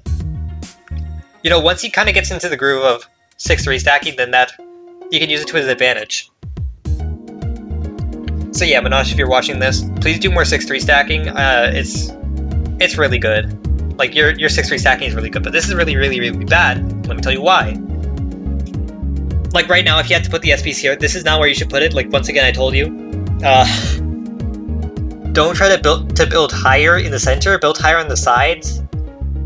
you know, once he kind of gets into the groove of 6-3 stacking, then you can use it to his advantage. So yeah, Monash, if you're watching this, please do more 6-3 stacking. It's really good. Like your 6-3 stacking is really good, but this is really, really, really bad. Let me tell you why. Like right now, if you had to put the SPs here, this is not where you should put it. Like once again, I told you, don't try to build higher in the center. Build higher on the sides,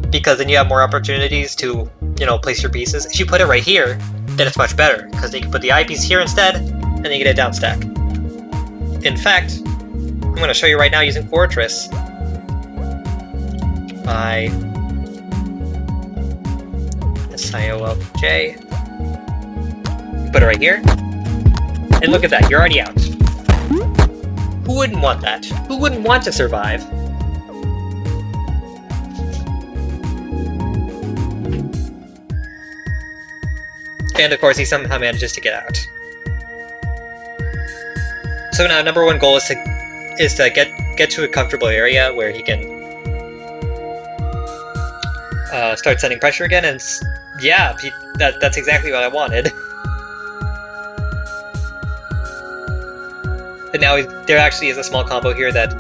because then you have more opportunities to, you know, place your pieces. If you put it right here, then it's much better, because they can put the I piece here instead, and then you get a down stack. In fact, I'm going to show you right now using Fortress. By SIOLJ. Put it right here. And look at that, you're already out. Who wouldn't want that? Who wouldn't want to survive? And of course, he somehow manages to get out. So now, number one goal is to get to a comfortable area where he can start sending pressure again. And yeah, that's exactly what I wanted. And now there actually is a small combo here that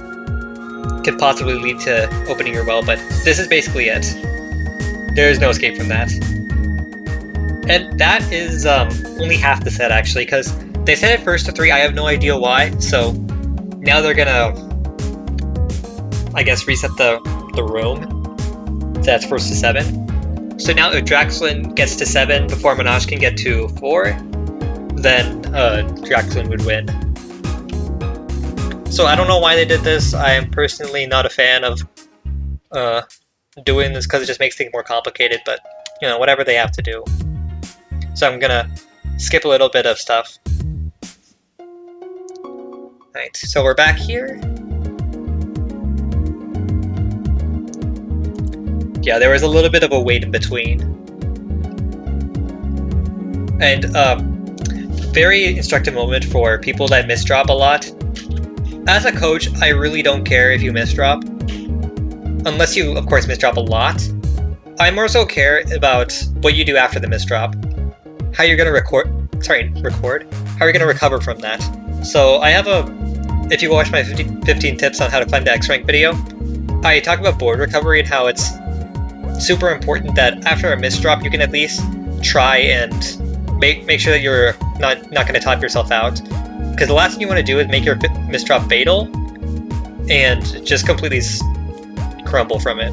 could possibly lead to opening your well, but this is basically it. There is no escape from that. And that is only half the set, actually, because they set it first to 3, I have no idea why, so now they're gonna, I guess, reset the room, so that's first to 7. So now if Draxlind gets to 7 before Monash can get to 4, then Draxlind would win. So I don't know why they did this. I am personally not a fan of doing this because it just makes things more complicated, but, you know, whatever they have to do. So I'm gonna skip a little bit of stuff. Right, so we're back here. Yeah, there was a little bit of a wait in between. And very instructive moment for people that misdrop a lot. As a coach, I really don't care if you misdrop. Unless you, of course, misdrop a lot. I more so care about what you do after the misdrop. How you're gonna record. How you're gonna recover from that. So I have if you watch my 15 tips on how to climb the X rank video, I talk about board recovery and how it's super important that after a misdrop you can at least try and make sure that you're not gonna top yourself out. Because the last thing you want to do is make your misdrop fatal and just completely crumble from it.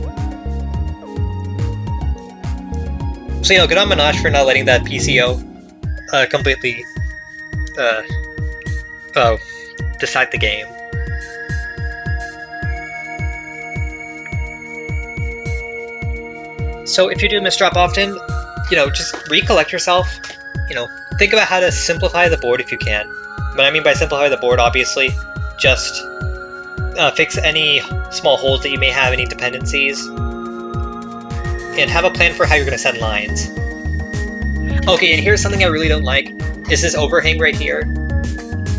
So, you know, good on Monash for not letting that PCO completely decide the game. So if you do misdrop often, you know, just recollect yourself, you know, think about how to simplify the board if you can. What I mean by simplify the board, obviously, just fix any small holes that you may have, any dependencies, and have a plan for how you're going to send lines. Okay, and here's something I really don't like, is this overhang right here.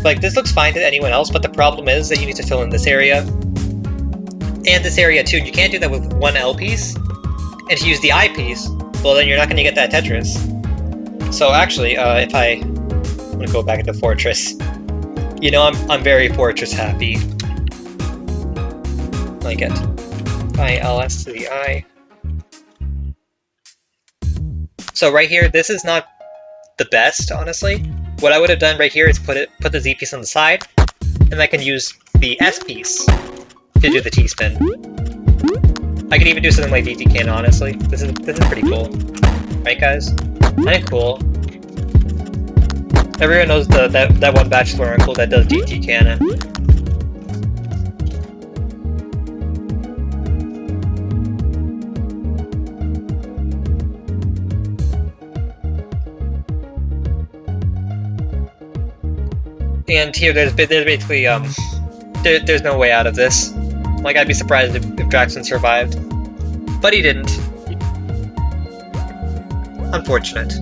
Like, this looks fine to anyone else, but the problem is that you need to fill in this area, and this area too. You can't do that with one L piece, and if you use the I piece, well then you're not going to get that Tetris. So actually, if I'm going to go back into Fortress. You know, I'm very Fortress happy. I get ILS to the I. So right here, this is not the best, honestly. What I would have done right here is put the Z piece on the side, and I can use the S piece to do the T spin. I could even do something like DT cannon, honestly. This is pretty cool, right, guys? Kinda cool. Everyone knows that one bachelor uncle that does DT cannon. And here, there's basically there's no way out of this. Like, I'd be surprised if Draxlind survived, but he didn't. Unfortunate.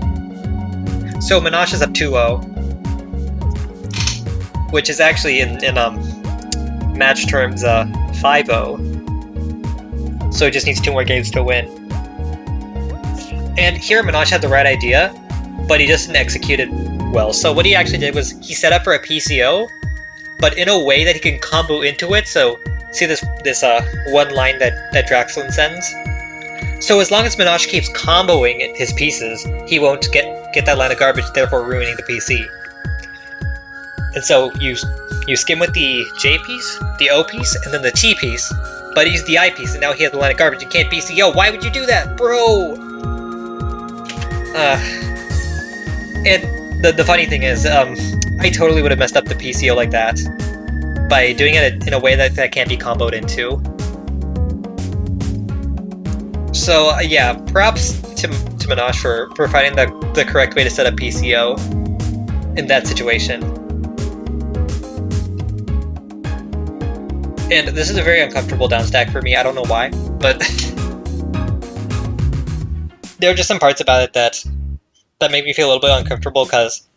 So Monash is up 2-0, which is actually in match terms 5-0. So he just needs 2 more games to win. And here Monash had the right idea, but he just didn't execute it well. So what he actually did was he set up for a PCO, but in a way that he can combo into it. So see this one line that Draxlind sends? So as long as Monash keeps comboing his pieces, he won't get that line of garbage, therefore ruining the PC. And so you skim with the J piece, the O piece, and then the T piece, but he's the I piece, and now he has the line of garbage. You can't PCO. Why would you do that, bro? And the funny thing is, I totally would have messed up the PCO like that by doing it in a way that can't be comboed into. So yeah, props to Monash for finding the correct way to set up PCO in that situation. And this is a very uncomfortable down stack for me, I don't know why, but there are just some parts about it that make me feel a little bit uncomfortable because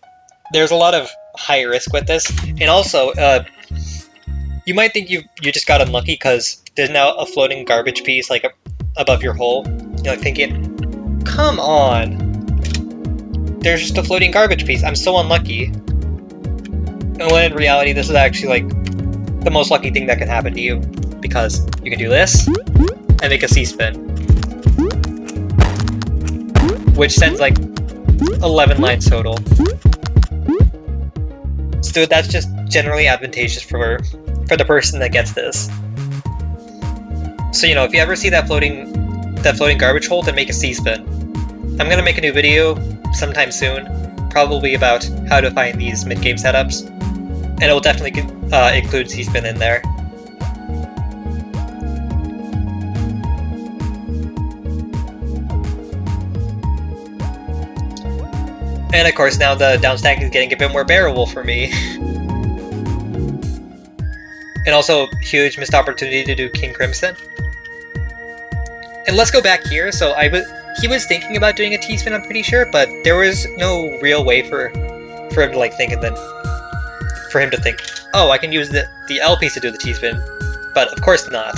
there's a lot of high risk with this. And also, you might think you just got unlucky because there's now a floating garbage piece like above your hole. You're like thinking, come on, there's just a floating garbage piece, I'm so unlucky. And when in reality, this is actually like the most lucky thing that can happen to you, because you can do this and make a C-spin, which sends like 11 lines total. So that's just generally advantageous for the person that gets this. So you know, if you ever see that floating garbage hole, then make a C-spin. I'm gonna make a new video sometime soon, probably about how to find these mid-game setups, and it will definitely include C-spin in there. And of course, now the down stack is getting a bit more bearable for me. And also, huge missed opportunity to do King Crimson. And let's go back here. So he was thinking about doing a T-spin, I'm pretty sure, but there was no real way for him to like think, and then for him to think, oh, I can use the L piece to do the T-spin, but of course not,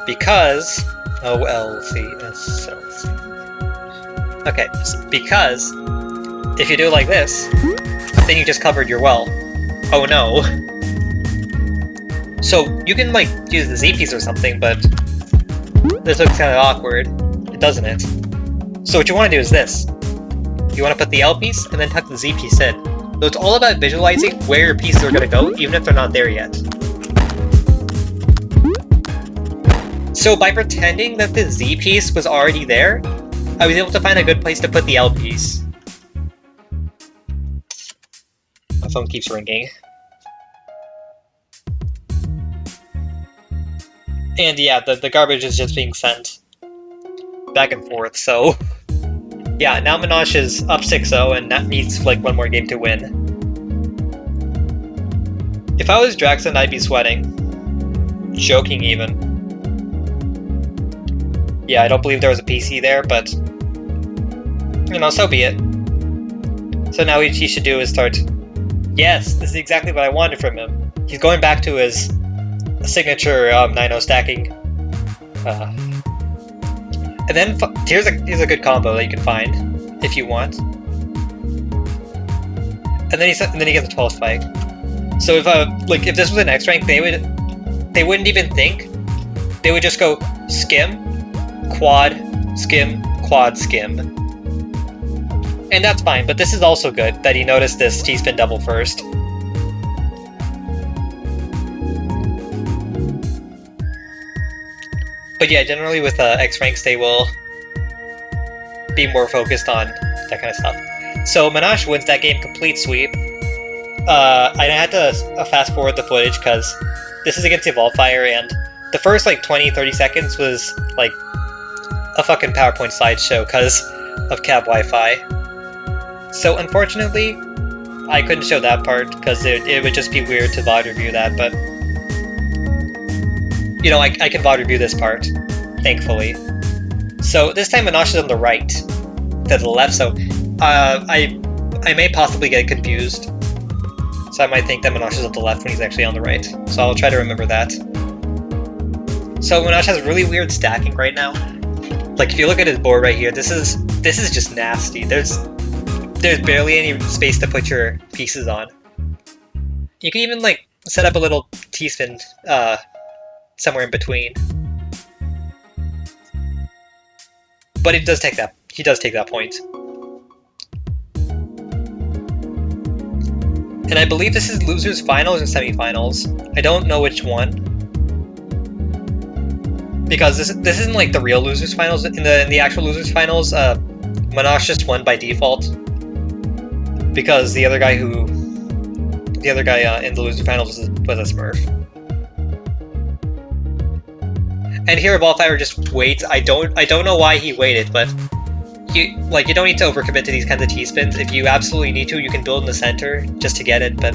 because OLCSLC. Okay, because if you do it like this, then you just covered your well. Oh no. So you can like use the Z piece or something, but this looks kind of awkward, doesn't it? So what you want to do is this. You want to put the L piece and then tuck the Z piece in. So it's all about visualizing where your pieces are going to go, even if they're not there yet. So by pretending that the Z piece was already there, I was able to find a good place to put the L piece. My phone keeps ringing. And yeah, the garbage is just being sent back and forth, so yeah, now Monash is up 6-0 and that needs like one more game to win. If I was Draxlind, I'd be sweating. Joking even. Yeah, I don't believe there was a PC there, but you know, so be it. So now what he should do is start. Yes, this is exactly what I wanted from him. He's going back to his signature 9-0 stacking. And then here's a good combo that you can find if you want. And then he gets a 12 spike. So if if this was an X rank, they wouldn't even think. They would just go skim, quad, skim, quad, skim. And that's fine, but this is also good that he noticed this T-spin double first. But yeah, generally with X ranks, they will be more focused on that kind of stuff. So Monash wins that game, complete sweep. I had to fast forward the footage because this is against Evolve Fire, and the first like 20-30 seconds was like a fucking PowerPoint slideshow because of cab Wi-Fi. So unfortunately, I couldn't show that part because it would just be weird to VOD review that, but you know, I can VOD review this part, thankfully. So this time Monash is on the right, to the left, so I may possibly get confused. So I might think that Monash is on the left when he's actually on the right. So I'll try to remember that. So Monash has really weird stacking right now. Like if you look at his board right here, this is just nasty. There's barely any space to put your pieces on. You can even like set up a little T-spin somewhere in between. But he does take that point. And I believe this is losers finals or semifinals. I don't know which one. Because this isn't like the real losers finals. In the actual losers finals, Monash just won by default. because the other guy in the loser finals was a Smurf. And here Evolfire just waits. I don't know why he waited, but you don't need to overcommit to these kinds of T-spins. If you absolutely need to, you can build in the center just to get it, but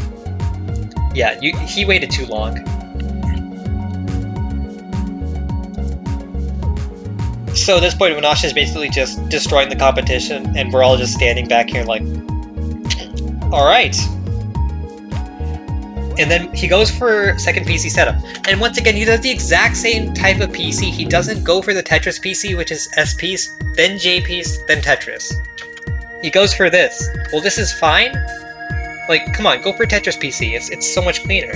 yeah, he waited too long. So at this point, Monash is basically just destroying the competition, and we're all just standing back here like, alright. And then he goes for second PC setup. And once again, he does the exact same type of PC. He doesn't go for the Tetris PC, which is S piece, then J piece, then Tetris. He goes for this. Well, this is fine. Like, come on, go for Tetris PC. It's so much cleaner.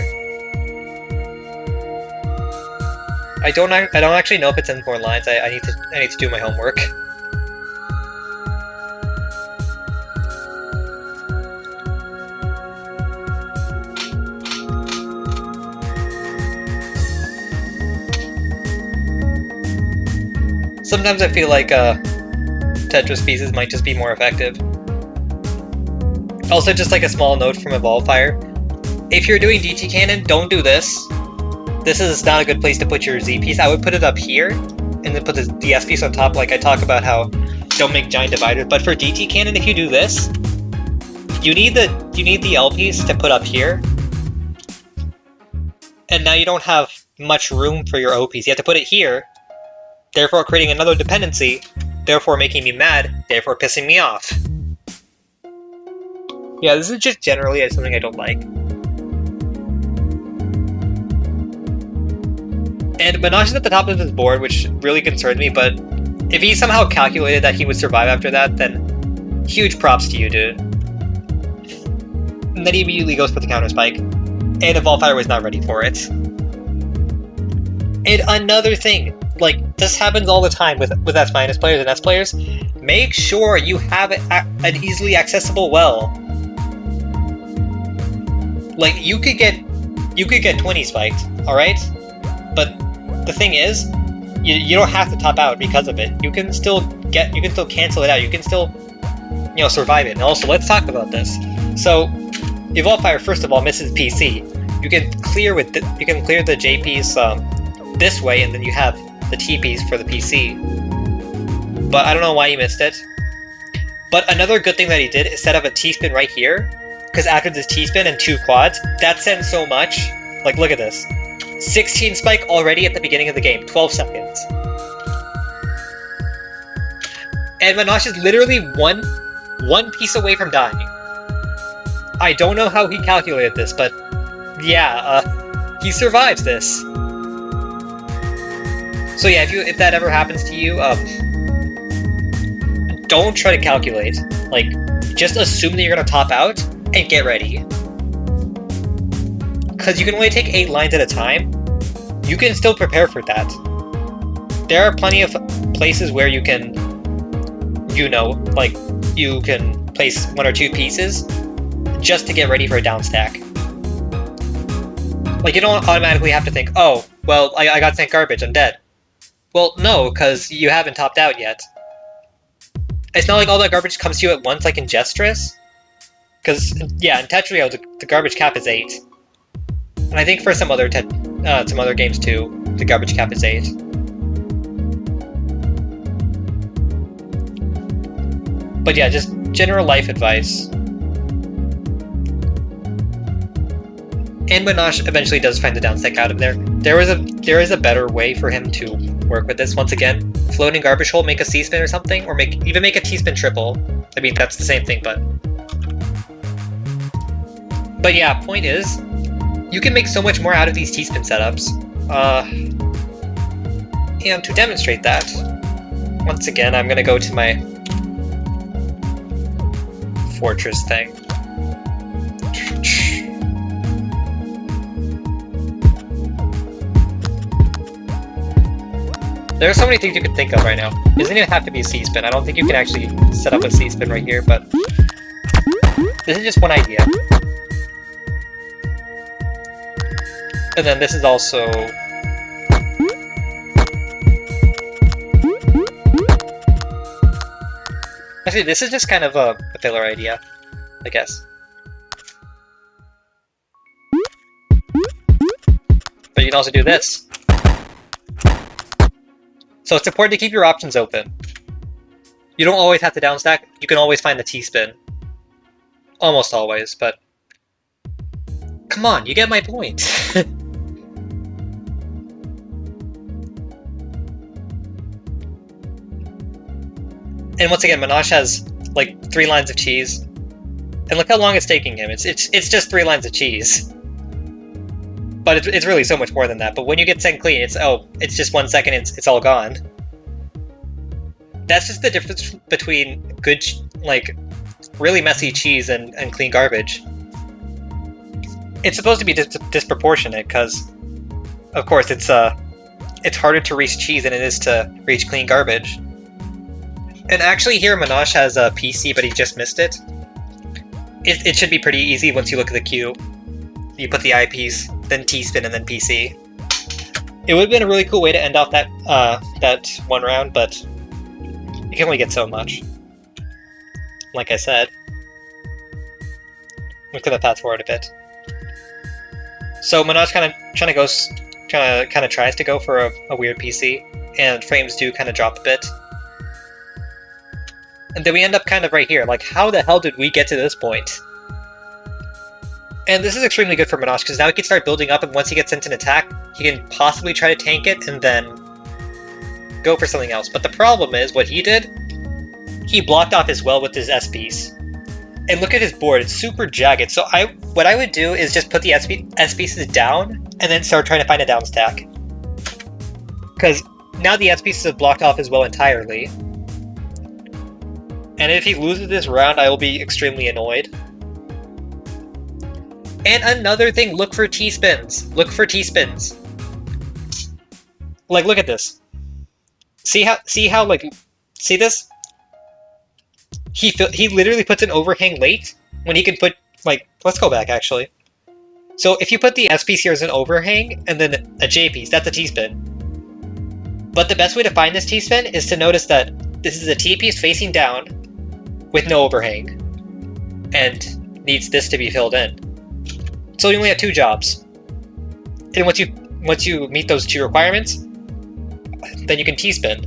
I don't actually know if it's in 4 lines. I need to do my homework. Sometimes I feel like Tetris pieces might just be more effective. Also, just like a small note from Evolfire, if you're doing DT Cannon, don't do this. This is not a good place to put your Z piece. I would put it up here, and then put the S piece on top, like I talk about how don't make giant dividers. But for DT Cannon, if you do this, you need the L piece to put up here, and now you don't have much room for your O piece. You have to put it here, therefore creating another dependency, therefore making me mad, therefore pissing me off. Yeah, this is just generally something I don't like. And Monash is at the top of his board, which really concerned me, but if he somehow calculated that he would survive after that, then huge props to you, dude. And then he immediately goes for the counter spike, and Evolfire was not ready for it. And another thing, like, this happens all the time with S- players and S players, make sure you have an easily accessible well. Like, you could get 20 spiked, alright? But the thing is, you don't have to top out because of it. You can still cancel it out. You can still, survive it. And also, let's talk about this. So, Evolfire first of all misses PC. You can clear the J piece this way, and then you have the T piece for the PC. But I don't know why he missed it. But another good thing that he did is set up a T-spin right here, because after this T-spin and 2 quads, that sends so much. Like, look at this. 16 spike already at the beginning of the game, 12 seconds. And Monash is literally one piece away from dying. I don't know how he calculated this, but yeah, he survives this. So yeah, if that ever happens to you, don't try to calculate. Like, just assume that you're gonna top out and get ready. Because you can only take 8 lines at a time, you can still prepare for that. There are plenty of places where you can, you can place 1 or 2 pieces just to get ready for a down stack. Like, you don't automatically have to think, oh, well, I got sent garbage, I'm dead. Well, no, because you haven't topped out yet. It's not like all that garbage comes to you at once, like in Gestress. Because, yeah, in Tetrio, the garbage cap is 8. And I think for some other games too, the garbage cap is 8. But yeah, just general life advice. And Monash eventually does find the downstack out of there. There is a better way for him to work with this. Once again, floating garbage hole, make a C-spin or something, or even make a T-spin triple. I mean, that's the same thing, but yeah, point is, you can make so much more out of these T-spin setups. And to demonstrate that, once again, I'm gonna go to my fortress thing. There are so many things you could think of right now. It doesn't even have to be a C-spin. I don't think you can actually set up a C-spin right here, but this is just one idea. And then this is also... Actually, this is just kind of a filler idea. I guess. But you can also do this. So it's important to keep your options open. You don't always have to downstack, you can always find the T-spin. Almost always, but... Come on, you get my point! And once again, Monash has, like, 3 lines of cheese. And look how long it's taking him. It's just 3 lines of cheese. But it's really so much more than that. But when you get sent clean, it's just 1 second, it's all gone. That's just the difference between good, like, really messy cheese and clean garbage. It's supposed to be disproportionate, because, of course, it's harder to reach cheese than it is to reach clean garbage. And actually here Monash has a PC, but he just missed it. It should be pretty easy once you look at the queue. You put the IPs, then T-spin, and then PC. It would have been a really cool way to end off that that one round, but you can only get so much. Like I said. We're gonna fast forward a bit. So Monash kind of tries to go for a weird PC, and frames do kind of drop a bit. And then we end up kind of right here, like, how the hell did we get to this point? And this is extremely good for Monash, because now he can start building up, and once he gets sent an attack, he can possibly try to tank it, and then go for something else. But the problem is, what he did, he blocked off his well with his S-piece. And look at his board, it's super jagged. So what I would do is just put the S-pieces down, and then start trying to find a down stack. Because now the S-pieces have blocked off his well entirely. And if he loses this round, I will be extremely annoyed. And another thing, look for T-spins. Look for T-spins. Like, look at this. See how, like, see this? He literally puts an overhang late, when he can put, like, let's go back, actually. So if you put the S-piece here as an overhang, and then a J-piece, that's a T-spin. But the best way to find this T-spin is to notice that this is a T-piece facing down, with no overhang, and needs this to be filled in. So you only have 2 jobs. And once you meet those 2 requirements, then you can T-spin.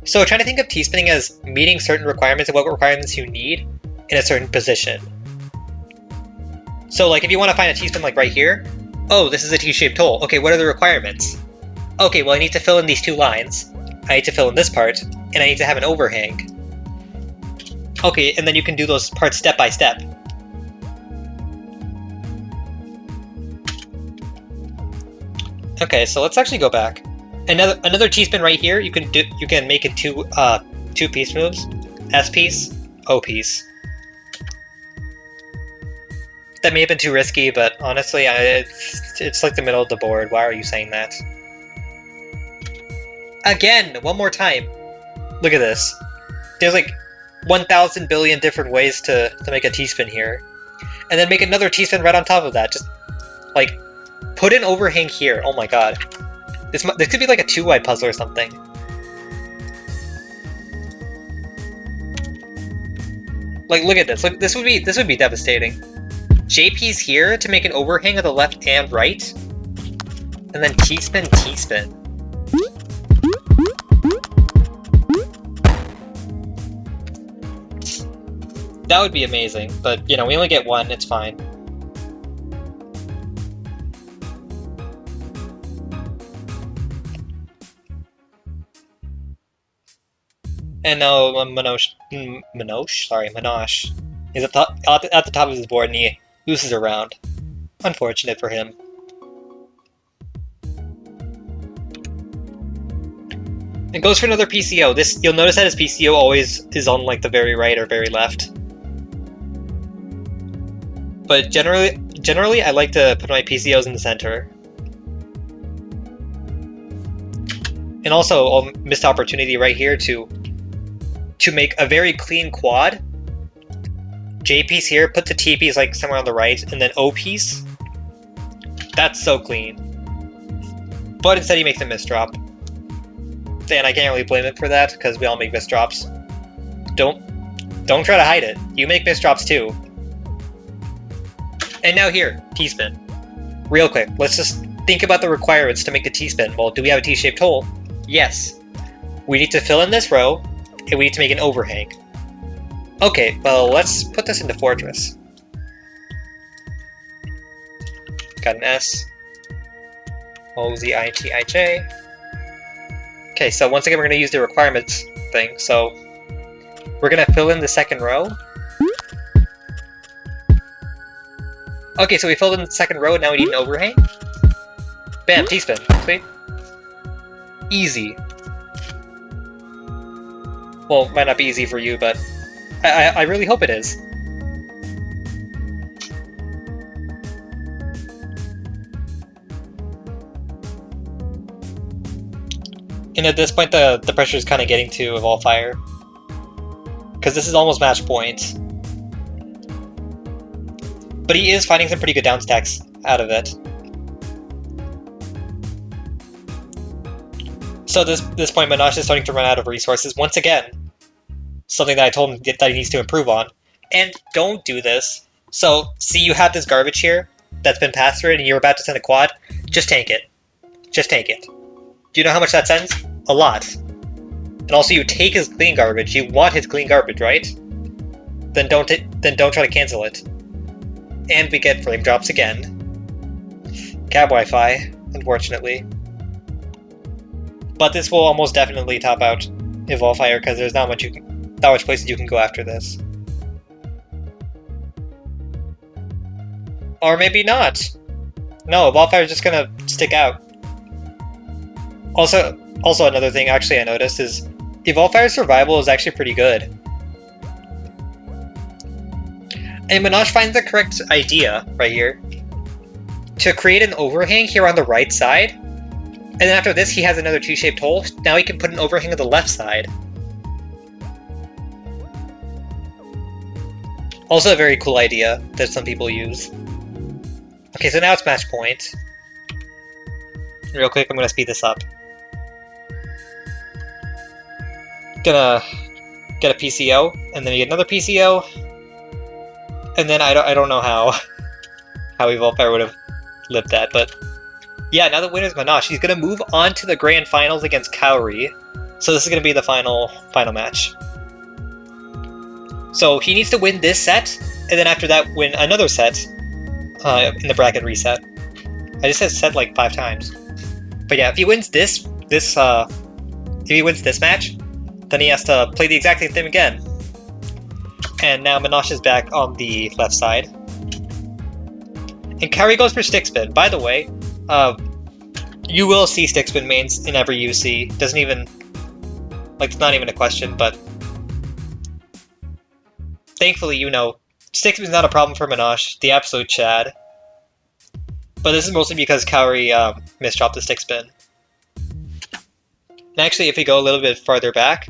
So trying to think of T-spinning as meeting certain requirements and what requirements you need in a certain position. So like if you want to find a T-spin like right here, oh, this is a T-shaped hole. Okay, what are the requirements? Okay, well I need to fill in these 2 lines. I need to fill in this part, and I need to have an overhang. Okay, and then you can do those parts step by step. Okay, so let's actually go back. Another T-spin right here. You can make it 2 piece moves. S-piece, O-piece. That may have been too risky, but honestly, it's like the middle of the board. Why are you saying that? Again, one more time. Look at this. There's like 1,000 billion different ways to make a T-spin here. And then make another T-spin right on top of that. Just, like, put an overhang here. Oh my god. This could be like a 2-wide puzzle or something. Like, look at this. Look, this would be devastating. JP's here to make an overhang of the left and right. And then T-spin, T-spin. That would be amazing, but, you know, we only get 1, it's fine. And now Monash is at the top of his board and he loses a round. Unfortunate for him. It goes for another PCO. You'll notice that his PCO always is on like the very right or very left. But generally I like to put my PCOs in the center. And also I'll miss the opportunity right here to make a very clean quad. J-piece here, put the T-piece like somewhere on the right, and then O-piece. That's so clean. But instead he makes a misdrop. And I can't really blame him for that, because we all make misdrops. Don't Don't try to hide it. You make misdrops too. And now here, T-spin. Real quick, let's just think about the requirements to make the T-spin. Well, do we have a T-shaped hole? Yes. We need to fill in this row, and we need to make an overhang. Okay, well, let's put this into Fortress. Got an S. O-Z-I-T-I-J. Okay, so once again, we're going to use the requirements thing. So we're going to fill in the second row. Okay, so we filled in the second row, and now we need an overhang. Bam, T-spin. Sweet. Easy. Well, might not be easy for you, but I really hope it is. And at this point, the pressure is kind of getting to Evolve Fire. Because this is almost match point. But he is finding some pretty good down stacks out of it. So this point, Monash is starting to run out of resources once again. Something that I told him that he needs to improve on. And don't do this. So, see you have this garbage here that's been passed through it and you're about to send a quad. Just tank it. Just tank it. Do you know how much that sends? A lot. And also you take his clean garbage. You want his clean garbage, right? Then don't try to cancel it. And we get frame drops again. Cab Wi-Fi, unfortunately. But this will almost definitely top out Evolve Fire because there's not much places you can go after this. Or maybe not. No, Evolve Fire is just gonna stick out. Also another thing actually I noticed is Evolve Fire's survival is actually pretty good. And Monash finds the correct idea right here to create an overhang here on the right side. And then after this, he has another T-shaped hole. Now he can put an overhang on the left side. Also a very cool idea that some people use. Okay, so now it's match point. Real quick, I'm gonna speed this up. Gonna get a PCO, and then you get another PCO, and then I don't know how Evolve Fire would have lived that, but yeah, now the winner's Monash. He's gonna move on to the grand finals against Kaorii. So this is gonna be the final match. So he needs to win this set, and then after that win another set in the bracket reset. I just said set like 5 times. But yeah, if he wins this match, then he has to play the exact same thing again. And now Monash is back on the left side. And Kaorii goes for stick spin. By the way, you will see stick spin mains in every UC. Doesn't even, like, it's not even a question, but thankfully, you know, stick spin's not a problem for Monash, the absolute Chad. But this is mostly because Kaorii misdropped the stick spin. And actually, if we go a little bit farther back,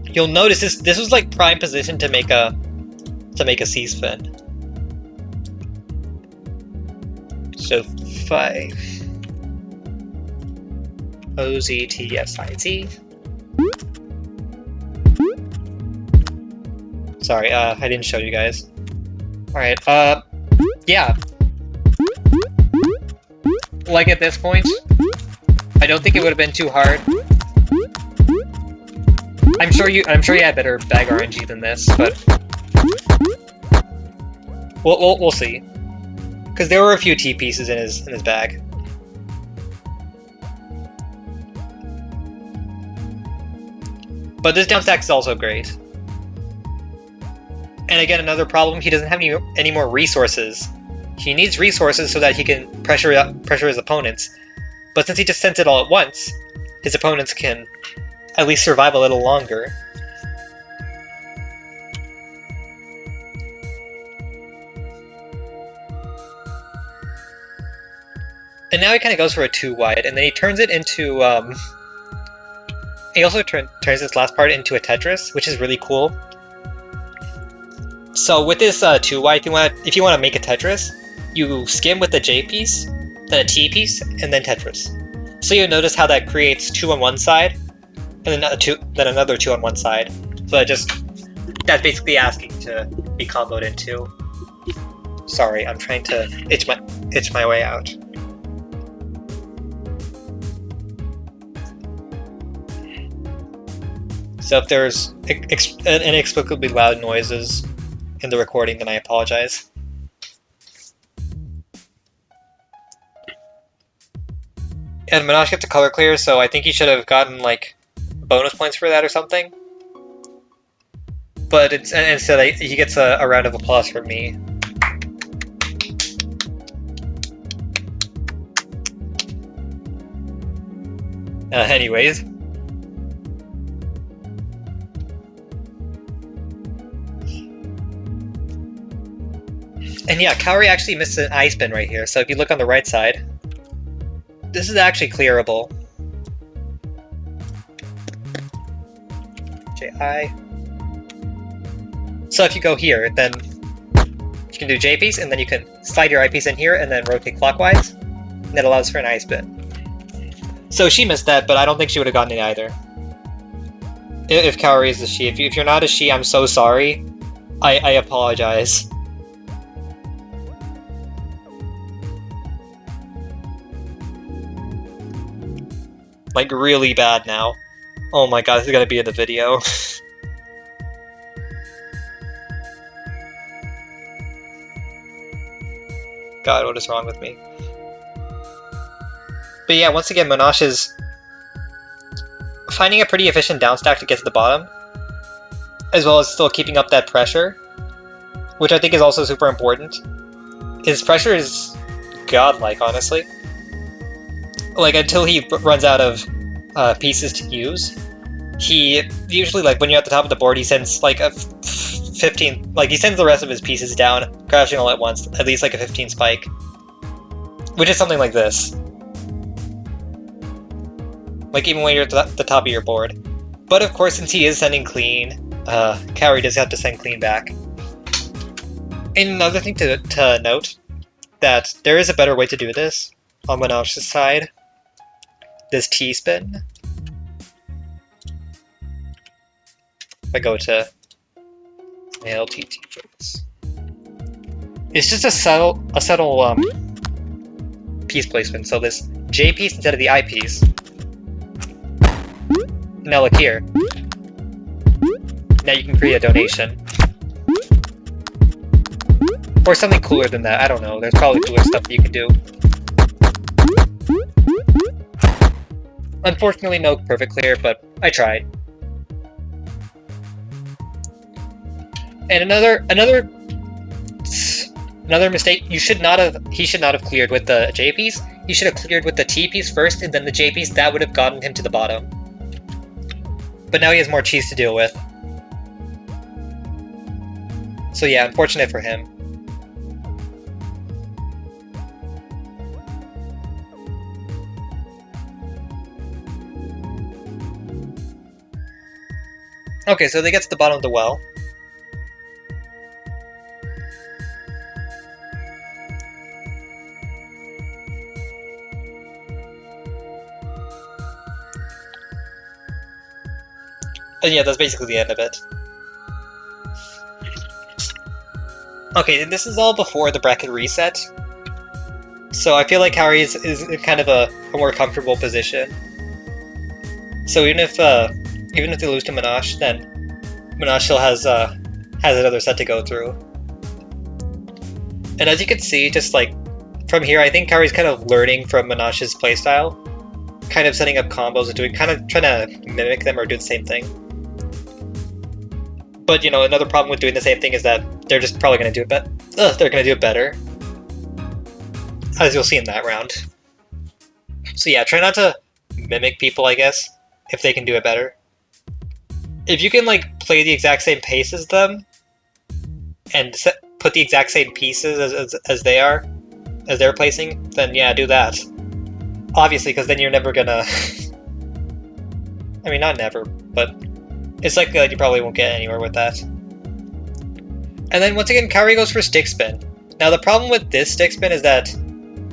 you'll notice this was like prime position to make a C spin. So 5 OZTSIZ. Sorry, I didn't show you guys. Alright, yeah. Like at this point, I don't think it would have been too hard. I'm sure you had better bag RNG than this, but we'll see. Because there were a few T pieces in his bag. But this down stack is also great. And again, another problem, he doesn't have any more resources. He needs resources so that he can pressure his opponents. But since he just sends it all at once, his opponents can at least survive a little longer. And now he kind of goes for a 2 wide, and then he turns it into, he also turns this last part into a Tetris, which is really cool. So with this 2 wide, if you want to make a Tetris, you skim with the J piece, then a T piece, and then Tetris. So you'll notice how that creates 2 on one side, and then another 2 on one side. So that just that's basically asking to be comboed into. Sorry, I'm trying to itch my way out. So if there's inexplicably loud noises in the recording, then I apologize. And Monash gets a color clear, so I think he should have gotten like bonus points for that or something. But instead he gets a round of applause from me. Anyways. And yeah, Kaorii actually missed an ice bin right here, so if you look on the right side, this is actually clearable. JI. So if you go here, then you can do J piece, and then you can slide your I piece in here, and then rotate clockwise, and that allows for an ice bin. So she missed that, but I don't think she would have gotten it either. If Kaorii is a she. If you're not a she, I'm so sorry. I apologize. Like, really bad now. Oh my god, this is gonna be in the video. God, what is wrong with me? But yeah, once again, Monash is finding a pretty efficient downstack to get to the bottom, as well as still keeping up that pressure, which I think is also super important. His pressure is godlike, honestly. Like, until he runs out of pieces to use, he usually, like, when you're at the top of the board, he sends like a 15, like, he sends the rest of his pieces down, crashing all at once, at least like a 15 spike, which is something like this. Like, even when you're at the top of your board. But of course, since he is sending clean, Kaorii does have to send clean back. And another thing to note, that there is a better way to do this on Monash's side. This T-spin. If I go to LTT focus. It's just a subtle piece placement. So this J piece instead of the I piece. Now look here. Now you can create a donation. Or something cooler than that. I don't know. There's probably cooler stuff that you can do. Unfortunately, no perfect clear, but I tried. And another mistake, he should not have cleared with the J piece. He should have cleared with the T piece first and then the J piece. That would have gotten him to the bottom. But now he has more cheese to deal with. So yeah, unfortunate for him. Okay, so they get to the bottom of the well. And yeah, that's basically the end of it. Okay, this is all before the bracket reset. So I feel like Kaorii is kind of a more comfortable position. So even if they lose to Monash, then Monash still has another set to go through. And as you can see, just like from here, I think Kaorii's kind of learning from Monash's playstyle, kind of setting up combos and trying to mimic them or do the same thing. But you know, another problem with doing the same thing is that they're just probably going to do it better. They're going to do it better, as you'll see in that round. So yeah, try not to mimic people, I guess, if they can do it better. If you can like play the exact same pace as them, and put the exact same pieces as they're placing, then yeah, do that. Obviously, because then you're never gonna... I mean, not never, but it's like you probably won't get anywhere with that. And then once again, Kaorii goes for stick spin. Now the problem with this stick spin is that,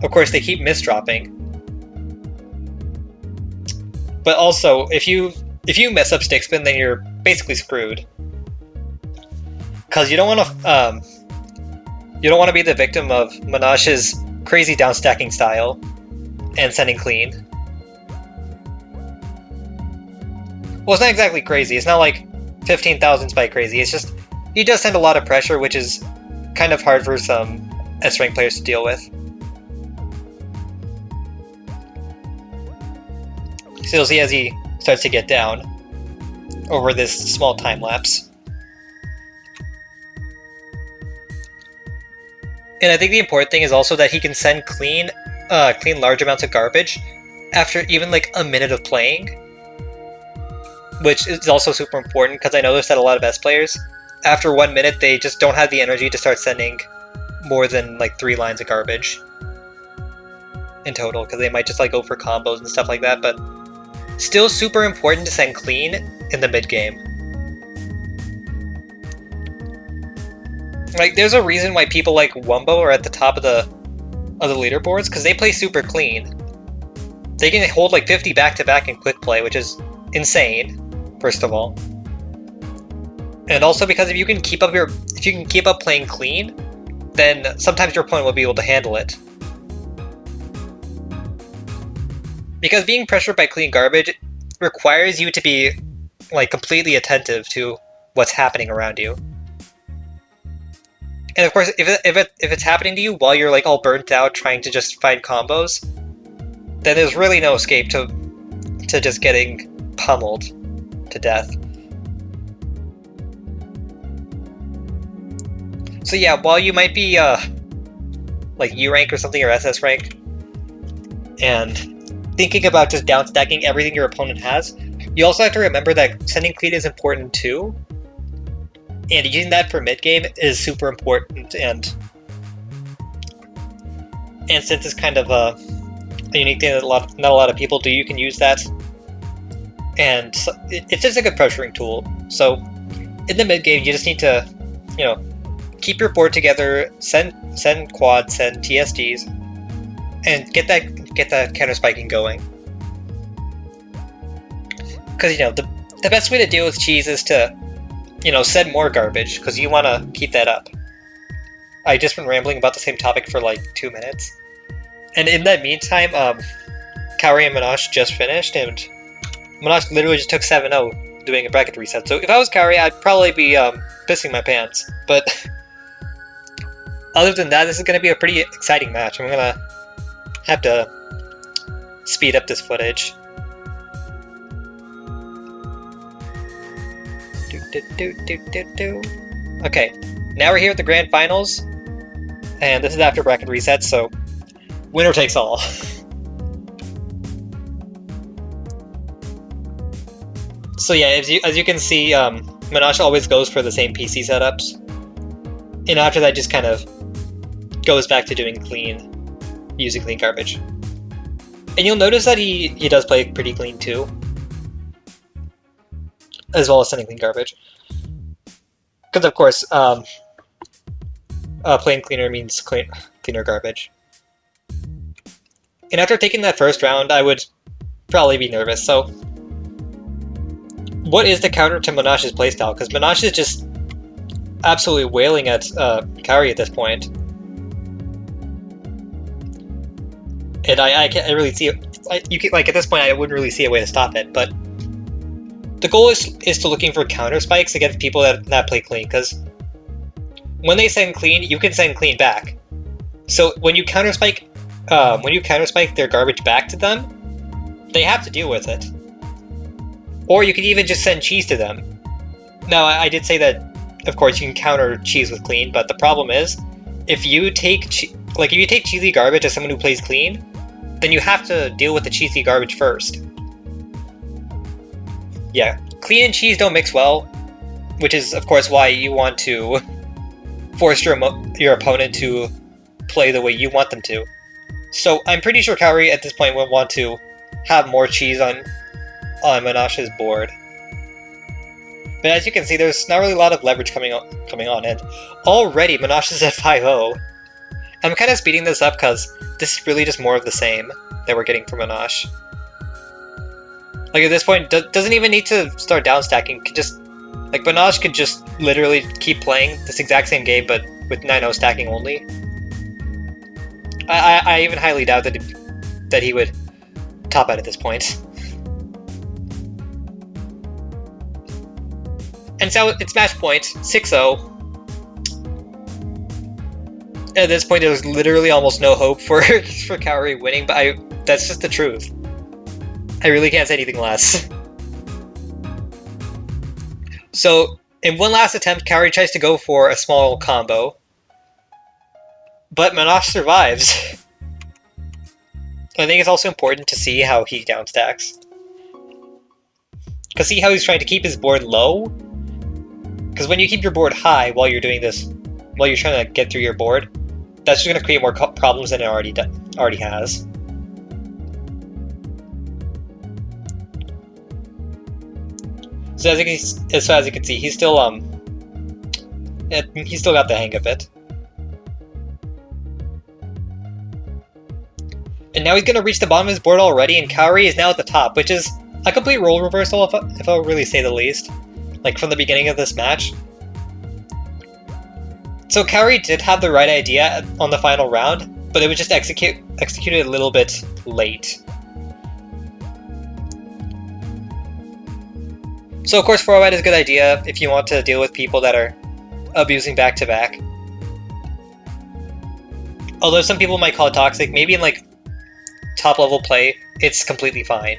of course, they keep misdropping. But also, if you mess up stick spin, then you're basically screwed. because you don't want to be the victim of Monash's crazy down stacking style and sending clean. Well, it's not exactly crazy. It's not like 15,000 spike crazy. It's just he does send a lot of pressure, which is kind of hard for some S-rank players to deal with. So you'll see as he starts to get down over this small time lapse. And I think the important thing is also that he can send clean large amounts of garbage after even like a minute of playing, which is also super important because I noticed that a lot of S players, after 1 minute, they just don't have the energy to start sending more than like 3 lines of garbage in total, because they might just like go for combos and stuff like that, but still super important to send clean in the mid game. Like, there's a reason why people like Wumbo are at the top of the leaderboards, because they play super clean. They can hold like 50 back-to-back in quick play, which is insane, first of all. And also because if you can keep up playing clean, then sometimes your opponent will be able to handle it. Because being pressured by clean garbage requires you to be like completely attentive to what's happening around you. And of course, if it's happening to you while you're like all burnt out trying to just find combos, then there's really no escape to just getting pummeled to death. So yeah, while you might be like U rank or something or SS rank, and thinking about just down stacking everything your opponent has, you also have to remember that sending clean is important too. And using that for mid game is super important, and since it's kind of a unique thing that not a lot of people do, you can use that. And it's just a good pressuring tool. So in the mid game, you just need to, you know, keep your board together, send quads, send TSDs, and get that counter spiking going. Because you know the best way to deal with cheese is to, you know, send more garbage, because you want to keep that up. I just been rambling about the same topic for like 2 minutes. And in that meantime, Kaorii and Monash just finished, and Monash literally just took 7-0 doing a bracket reset. So if I was Kaorii, I'd probably be pissing my pants. But other than that, this is going to be a pretty exciting match. I'm going to have to speed up this footage. Okay, now we're here at the grand finals, and this is after bracket reset, so winner takes all. So yeah, as you can see, Monash always goes for the same PC setups, and after that just kind of goes back to doing using clean garbage. And you'll notice that he does play pretty clean too, as well as sending clean garbage. Because of course, playing cleaner means cleaner garbage. And after taking that first round, I would probably be nervous. So, what is the counter to Monash's playstyle? Because Monash is just absolutely wailing at Kaorii at this point. And I can't really see it. Like at this point, I wouldn't really see a way to stop it. But the goal is to looking for counter spikes against people that play clean, because when they send clean, you can send clean back. So when you counter spike their garbage back to them, they have to deal with it. Or you can even just send cheese to them. Now I did say that, of course, you can counter cheese with clean, but the problem is, if you take cheesy garbage as someone who plays clean, then you have to deal with the cheesy garbage first. Yeah, clean and cheese don't mix well, which is of course why you want to force your opponent to play the way you want them to. So I'm pretty sure Kaorii at this point would want to have more cheese on Monash's board. But as you can see, there's not really a lot of leverage coming on, and already Monash is at 5-0. I'm kind of speeding this up because this is really just more of the same that we're getting from Monash. Like at this point, doesn't even need to start down stacking, can just Like, Monash could just literally keep playing this exact same game, but with 9-0 stacking only. I even highly doubt that he would top out at this point. And so it's match point, 6-0. At this point, there's literally almost no hope for Kaorii winning, but that's just the truth. I really can't say anything less. So, in one last attempt, Kaorii tries to go for a small combo, but Monash survives. I think it's also important to see how he downstacks. Because see how he's trying to keep his board low? Because when you keep your board high while you're doing this, while you're trying to get through your board, that's just going to create more problems than it already has. So as you can see, he's still got the hang of it. And now he's going to reach the bottom of his board already, and Kaorii is now at the top, which is a complete role reversal, if I'll really say the least. Like, from the beginning of this match. So Kaorii did have the right idea on the final round, but it was just executed a little bit late. So of course 4-white is a good idea if you want to deal with people that are abusing back-to-back. Although some people might call it toxic, maybe in like top-level play, it's completely fine.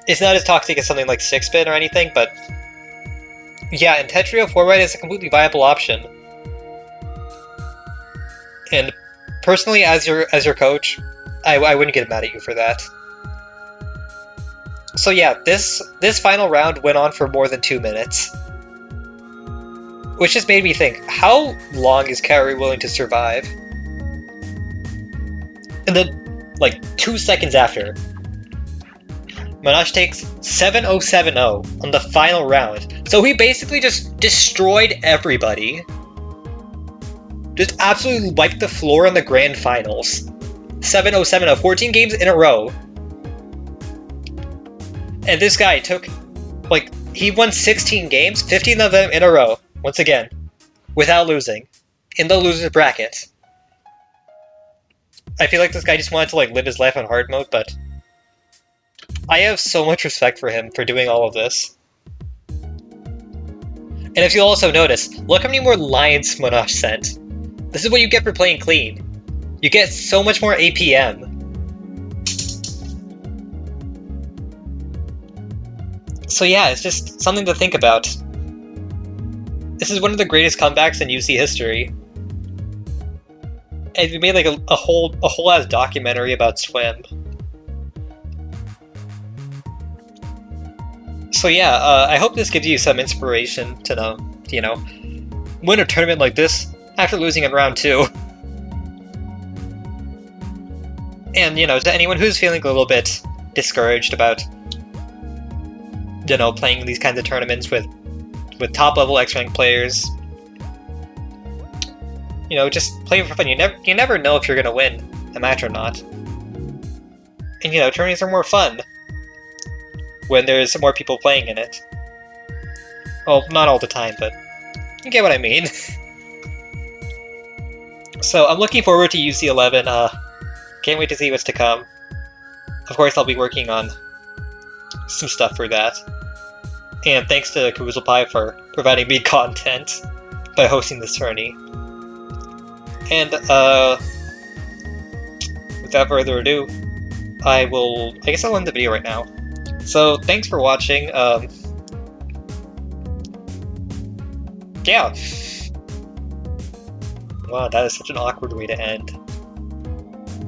It's not as toxic as something like 6-bit or anything, but yeah, in Tetrio, 4-white is a completely viable option. And personally, as your coach, I wouldn't get mad at you for that. So yeah, this final round went on for more than 2 minutes. Which just made me think, how long is Kaorii willing to survive? And then, like, 2 seconds after, Monash takes 7-0-7-0 on the final round. So he basically just destroyed everybody. Just absolutely wiped the floor in the grand finals. 7-0-7-0, 14 games in a row. And this guy took, like, he won 16 games, 15 of them in a row, once again, without losing, in the loser's bracket. I feel like this guy just wanted to, like, live his life on hard mode, but I have so much respect for him for doing all of this. And if you'll also notice, look how many more lines Monash sent. This is what you get for playing clean. You get so much more APM. So yeah, it's just something to think about. This is one of the greatest comebacks in UC history. And we made like a whole ass documentary about Swim. So yeah, I hope this gives you some inspiration to know, win a tournament like this after losing in round 2. And to anyone who's feeling a little bit discouraged about playing these kinds of tournaments with top-level X-Rank players. Just play for fun. You never know if you're gonna win a match or not. And tournaments are more fun when there's more people playing in it. Well, not all the time, but you get what I mean. So I'm looking forward to UC11. Can't wait to see what's to come. Of course, I'll be working on some stuff for that. And thanks to Pie for providing me content by hosting this tourney. And without further ado, I guess I'll end the video right now. So thanks for watching. Yeah. Wow, that is such an awkward way to end.